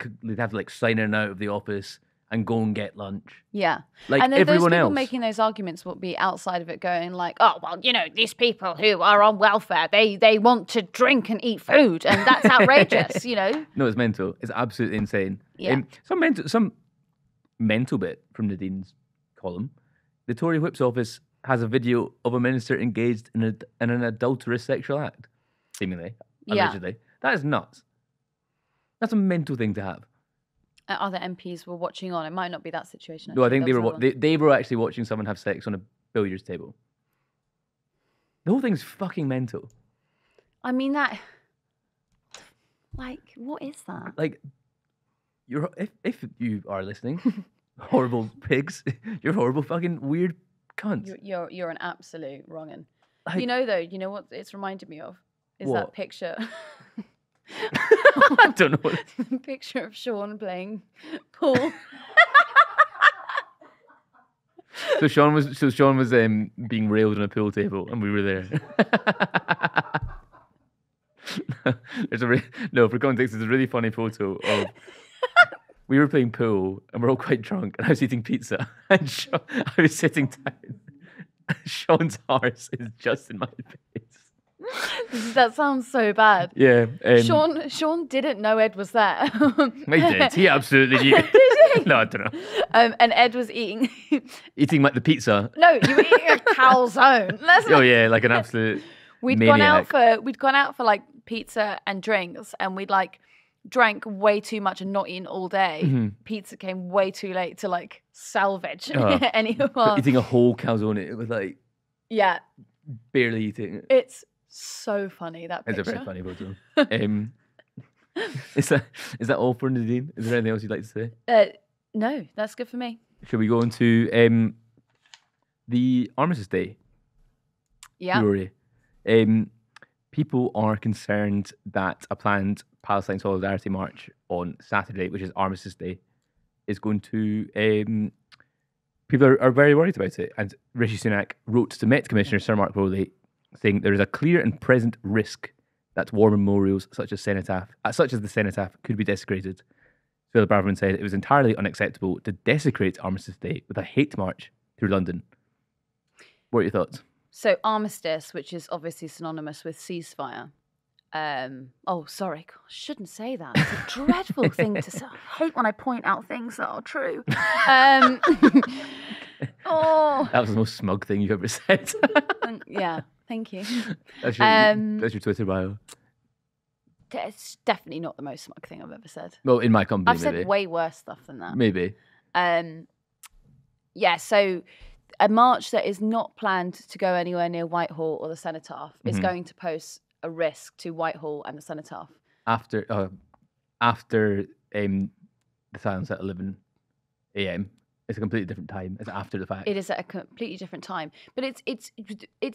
like sign in and out of the office. and go and get lunch. Yeah. Like and then those everyone people else. making those arguments will be outside of it going like, oh, well, you know, these people who are on welfare, they want to drink and eat food and that's outrageous, you know? No, it's mental. It's absolutely insane. Yeah. Some mental bit from Nadine's column. The Tory Whip's office has a video of a minister engaged in an adulterous sexual act, seemingly, allegedly. That is nuts. That's a mental thing to have. Other MPs were watching on. It might not be that situation. No, I actually. think they were actually watching someone have sex on a billiards table. The whole thing's fucking mental. I mean that. Like, what is that? Like, if you are listening, horrible pigs, you're horrible fucking weird cunts. You're an absolute wrong'un. Like, You know what it's reminded me of? Is What? that picture? I don't know. What The picture of Sean playing pool. So Sean was being railed on a pool table, and we were there. For context, there's a really funny photo of we were playing pool, and we're all quite drunk, and I was eating pizza, and I was sitting down. Sean's arse is just in my face. That sounds so bad. Yeah. Sean didn't know Ed was there. He did. He absolutely knew. Did he? No, I don't know. And Ed was eating. Eating like the pizza. No, you were eating a calzone. Oh yeah, like an absolute. We'd maniac. gone out for like pizza and drinks, and we'd like drank way too much and not eaten all day. Mm-hmm. Pizza came way too late to like salvage But anyone. eating a whole calzone, it was like Yeah, barely eating. it's so funny that It's picture. a very funny photo. Is that all for Nadine? Is there anything else you'd like to say? No, that's good for me. Should we go into the Armistice Day Yeah. theory? People are concerned that a planned Palestine Solidarity March on Saturday, which is Armistice Day, is going to... people are very worried about it. And Rishi Sunak wrote to Met Commissioner Sir Mark Rowley saying there is a clear and present risk that war memorials such as the Cenotaph could be desecrated. Suella Braverman said it was entirely unacceptable to desecrate Armistice Day with a hate march through London. What are your thoughts? So armistice, which is obviously synonymous with ceasefire. Sorry, God, I shouldn't say that. It's a dreadful thing to say. I hate when I point out things that are true. That was the most smug thing you've ever said. Yeah, thank you. That's your Twitter bio. It's definitely not the most smug thing I've ever said. Well, in my company, I've maybe. said way worse stuff than that. Maybe. So a march that is not planned to go anywhere near Whitehall or the Cenotaph is going to pose a risk to Whitehall and the Cenotaph. After the silence at 11 a.m. It's a completely different time. It's after the fact. It is at a completely different time, but it's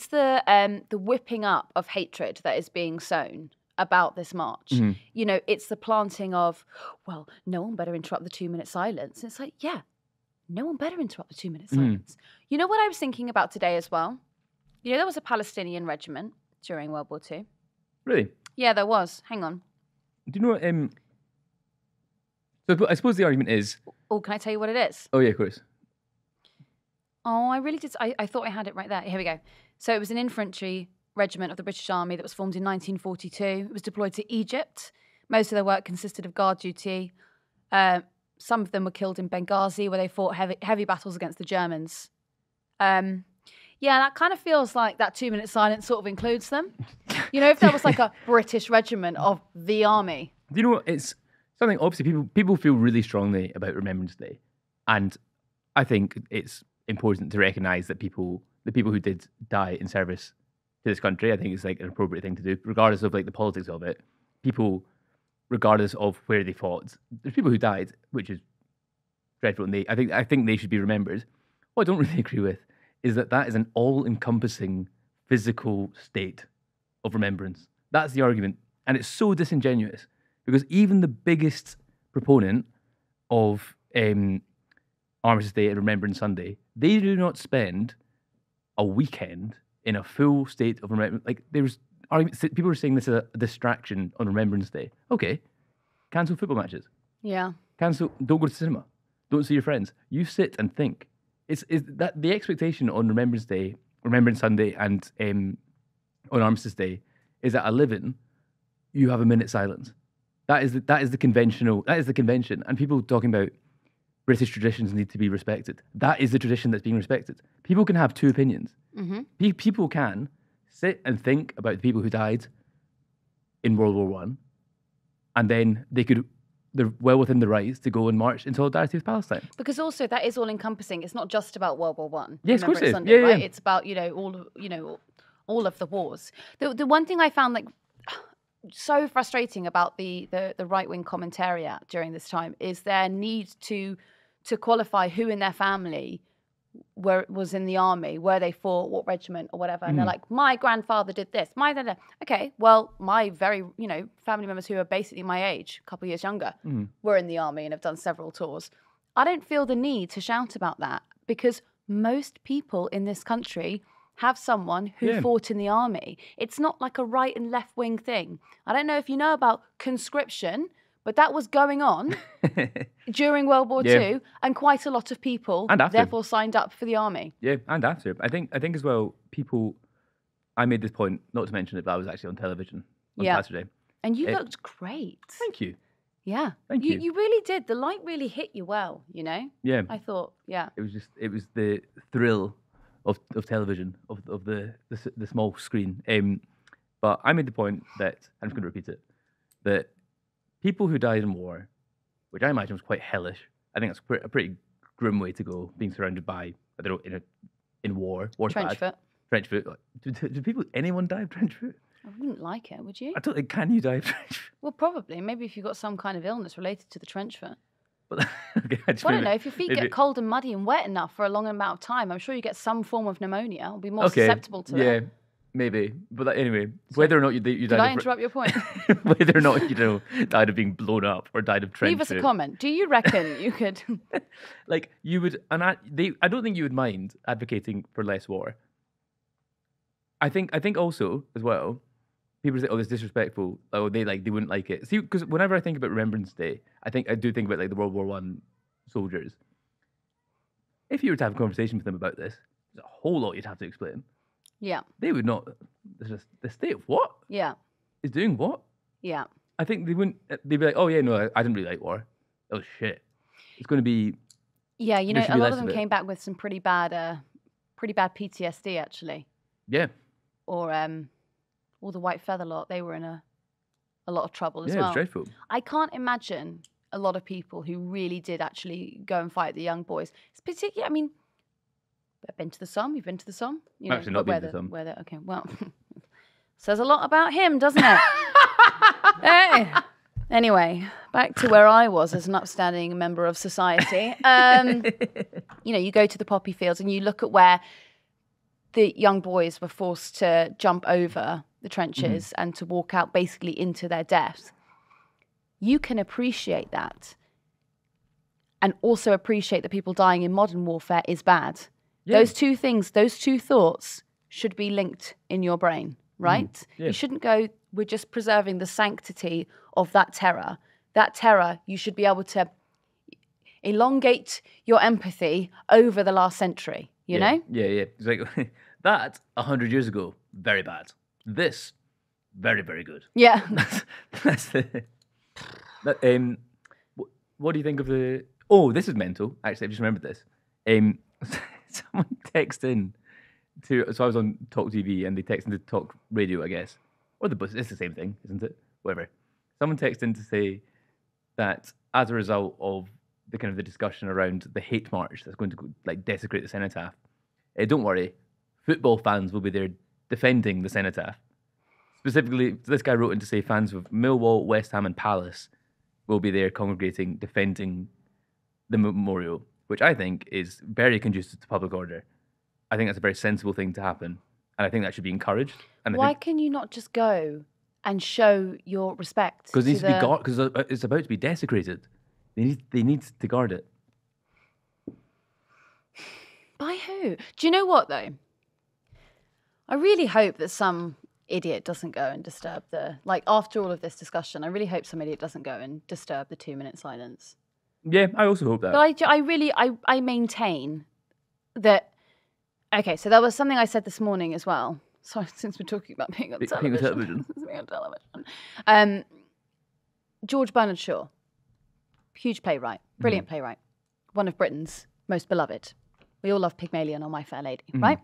the whipping up of hatred that is being sown about this march. Mm-hmm. You know, it's the planting of, well, no one better interrupt the 2-minute silence. And it's like, yeah, no one better interrupt the 2-minute silence. You know what I was thinking about today as well? You know, there was a Palestinian regiment during World War II. Really? Yeah, there was. Hang on. Do you know what? So I suppose the argument is. Oh, can I tell you what it is? Oh yeah, of course. Oh, I really did. I thought I had it right there. Here we go. So it was an infantry regiment of the British Army that was formed in 1942. It was deployed to Egypt. Most of their work consisted of guard duty. Some of them were killed in Benghazi, where they fought heavy battles against the Germans. Yeah, that kind of feels like that 2-minute silence sort of includes them. You know, if there was like a British regiment of the army. Do you know what? It's something, obviously, people feel really strongly about Remembrance Day. And I think it's important to recognise that the people who did die in service to this country, I think it's like an appropriate thing to do, regardless of like the politics of it. People, regardless of where they fought, there's people who died, which is dreadful, and I think they should be remembered. What I don't really agree with is that is an all-encompassing physical state of remembrance. That's the argument, and it's so disingenuous because even the biggest proponent of Armistice Day and Remembrance Sunday, they do not spend a weekend in a full state of remembrance. Like there's arguments, people are saying this is a distraction on Remembrance Day. Okay, cancel football matches. Yeah. Don't go to cinema. don't see your friends. You sit and think. Is that the expectation on Remembrance Day, Remembrance Sunday, and on Armistice Day is that at 11 you have a minute's silence. That is the conventional. That is the convention. And people talking about British traditions need to be respected. That is the tradition that's being respected. People can have two opinions. People can sit and think about the people who died in World War One, and then they're well within the rights to go and march in solidarity with Palestine. Because also that is all encompassing. It's not just about World War One. Yes, of course it is. Sunday, Yeah, right? yeah. It's about all of the wars. The one thing I found like so frustrating about the right wing commentariat during this time is their need to qualify who in their family was in the army, where they fought, what regiment or whatever. And they're like, my grandfather did this. Okay, well, my very, family members who are basically my age, a couple of years younger, were in the army and have done several tours. I don't feel the need to shout about that because most people in this country have someone who fought in the army. It's not like a right and left wing thing. I don't know if you know about conscription, but that was going on during World War II, and quite a lot of people therefore signed up for the army. Yeah, and after. I think as well, people. I made this point, not to mention it, but I was actually on television on Saturday. And you looked great. Thank you. Yeah. Thank you. You really did. The light really hit you well, Yeah. I thought, It was the thrill of television, of the small screen. But I made the point that, I'm just going to repeat it, that people who died in war, which I imagine was quite hellish, I think that's a pretty grim way to go, being surrounded by, I don't know, in war. War's trench bad. foot. Trench foot. Do anyone die of trench foot? I wouldn't like it, would you? I don't think, can you die of trench foot? Well, probably. Maybe if you've got some kind of illness related to the trench foot. But, okay, I don't know. If your feet get cold and muddy and wet enough for a long amount of time, I'm sure you get some form of pneumonia. Or be more susceptible to it. Yeah, maybe. But anyway, whether or not you died Did I interrupt your point? Whether or not died of being blown up or died of trench Leave us foot. a comment. Do you reckon you could? Like you would, and I don't think you would mind advocating for less war. I think also as well, people say, "Oh, this is disrespectful." Oh, they wouldn't like it. See, because whenever I think about Remembrance Day, I do think about like the World War One soldiers. If you were to have a conversation with them about this, there's a whole lot you'd have to explain. Yeah. They would not. There's just the state of what? Yeah. Is doing what? Yeah. I think they wouldn't. They'd be like, "Oh yeah, no, I didn't really like war. Oh shit, it's going to be." Yeah, a lot of them came back with some pretty bad PTSD actually. Yeah. Or all the white feather lot, they were in a lot of trouble as well. Yeah, it's dreadful. I can't imagine a lot of people who really did actually go and fight the young boys. It's particularly, I mean, I've been to the Somme. You've been to the Somme? Actually, not been to the Somme. Okay, well, says a lot about him, doesn't it? Hey. Anyway, back to where I was as an upstanding member of society. You go to the poppy fields and you look at where the young boys were forced to jump over the trenches and to walk out basically into their death. You can appreciate that and also appreciate that people dying in modern warfare is bad. Yeah. Those two things, those two thoughts should be linked in your brain, right? Yeah. You shouldn't go, we're just preserving the sanctity of that terror. That terror, you should be able to elongate your empathy over the last century, you know? Yeah. It's like, that 100 years ago, very bad. This, very, very good. Yeah. That's the... what do you think of the... Oh, this is mental. Actually, I just remembered this. Someone texted in to... So I was on Talk TV and they texted into Talk Radio, I guess. Or the bus. It's the same thing, isn't it? Whatever. Someone texted in to say that as a result of the kind of the discussion around the hate march that's going to desecrate the cenotaph, don't worry, football fans will be there defending the cenotaph. Specifically, this guy wrote in to say fans of Millwall, West Ham and Palace will be there congregating, defending the memorial, which I think is very conducive to public order. I think that's a very sensible thing to happen, and I think that should be encouraged. And why can you not just go and show your respect? Because it needs to be guarded, because it's about to be desecrated. They need to guard it. By who? Do you know what, though? I really hope that some idiot doesn't go and disturb after all of this discussion, I really hope some idiot doesn't go and disturb the 2-minute silence. Yeah, I also hope that. But I maintain that. Okay, so that was something I said this morning as well. Sorry, since we're talking about being on television. Being on television. George Bernard Shaw, huge playwright, brilliant playwright, one of Britain's most beloved. We all love Pygmalion or My Fair Lady, right?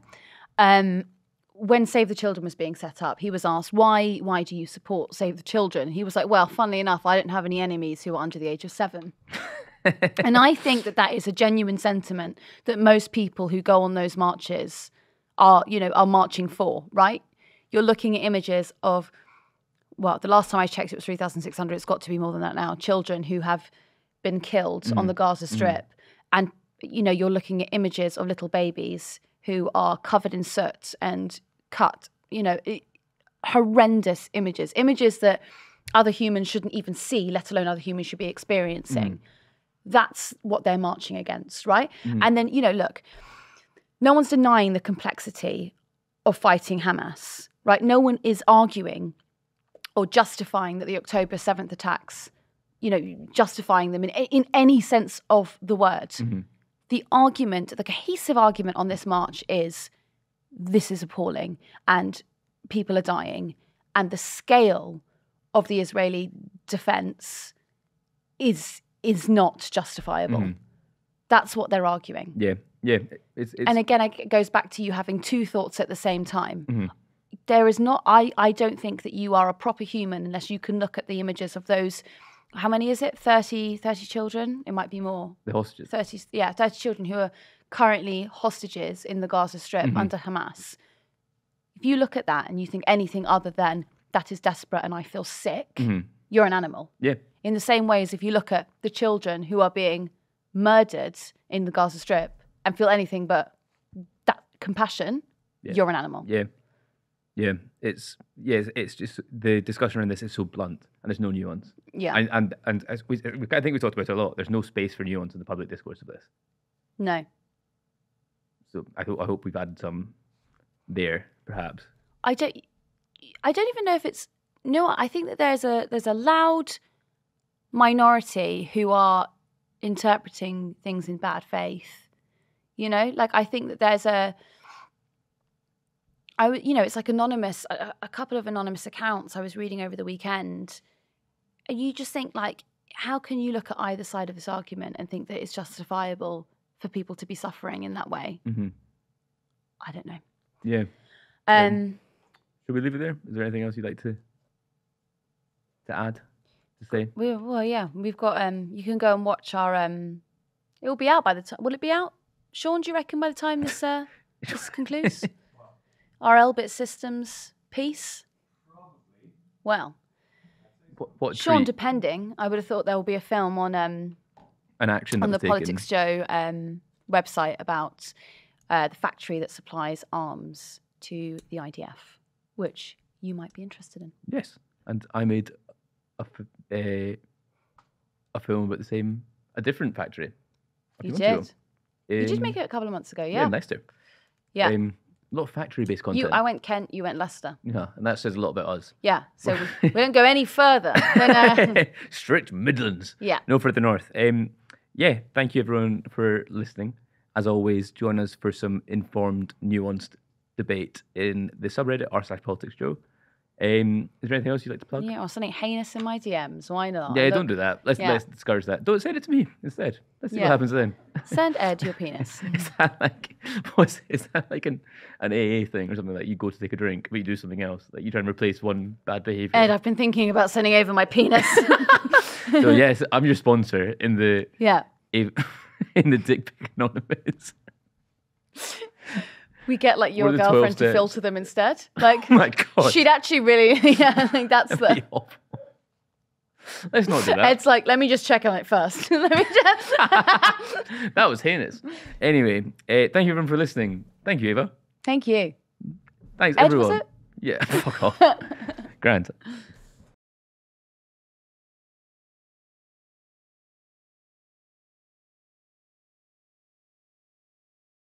When Save the Children was being set up, he was asked, why do you support Save the Children? He was like, well, funnily enough, I don't have any enemies who are under the age of 7. And I think that is a genuine sentiment that most people who go on those marches are marching for, right? You're looking at images of, well, the last time I checked, it was 3,600. It's got to be more than that now. Children who have been killed on the Gaza Strip. And, you're looking at images of little babies who are covered in soot and cut, horrendous images that other humans shouldn't even see, let alone other humans should be experiencing. That's what they're marching against, right? And then, look, no one's denying the complexity of fighting Hamas, right? No one is arguing or justifying that the October 7th attacks, justifying them in any sense of the word. The argument, the cohesive argument on this march is this is appalling and people are dying and the scale of the Israeli defense is not justifiable. That's what they're arguing. Yeah. It's... And again, it goes back to you having two thoughts at the same time. There is not, I don't think that you are a proper human unless you can look at the images of those, how many is it? 30 children? It might be more. The hostages. 30 children who are currently hostages in the Gaza Strip under Hamas. If you look at that and you think anything other than that is desperate and I feel sick, you're an animal. Yeah. In the same way as if you look at the children who are being murdered in the Gaza Strip and feel anything but that compassion, you're an animal. Yeah, it's just the discussion around this is so blunt and there's no nuance. Yeah, and as I think we talked about it a lot. There's no space for nuance in the public discourse of this. No. So I hope we've added some there, perhaps. I don't even know if it's no. I think that there's a loud minority who are interpreting things in bad faith. I think that there's it's like anonymous, a couple of anonymous accounts I was reading over the weekend. And you just think, like, how can you look at either side of this argument and think that it's justifiable for people to be suffering in that way? I don't know. Yeah. Should we leave it there? Is there anything else you'd like to add, to say? We've got, you can go and watch our, it will be out by the time, will it be out? Sean, do you reckon by the time this concludes? Our Elbit Systems piece? Probably. Well, what Sean, treat? depending, I would have thought there will be a film on an action on the taken. PoliticsJOE website about the factory that supplies arms to the IDF, which you might be interested in. Yes, and I made a film about a different factory. You did. You did make it a couple of months ago, yeah. Yeah, in Leicester. Yeah. A lot of factory-based content. I went Kent, you went Leicester. Yeah, and that says a lot about us. Yeah, so we don't go any further than... Strict Midlands. Yeah. No further north. Thank you everyone for listening. As always, join us for some informed, nuanced debate in the subreddit r/PoliticsJOE. Is there anything else you'd like to plug? Yeah, or something heinous in my DMs. Why not? Yeah, don't do that. Let's discourage that. Don't send it to me instead. Let's see what happens then. Send Ed your penis. Is that like an AA thing or something, like you go to take a drink but you do something else, like you try and replace one bad behaviour? Ed, I've been thinking about sending over my penis. So yes, I'm your sponsor in the in the Dick Pic Anonymous. We get like your girlfriend to filter them instead. Like, oh my God, she'd actually really, I think that's that'd be awful. Let's not do that. Ed's like, let me just check on it first. That was heinous. Anyway, thank you everyone for listening. Thank you, Ava. Thank you. Thanks Ed, everyone. was it? Yeah, fuck off. Grand.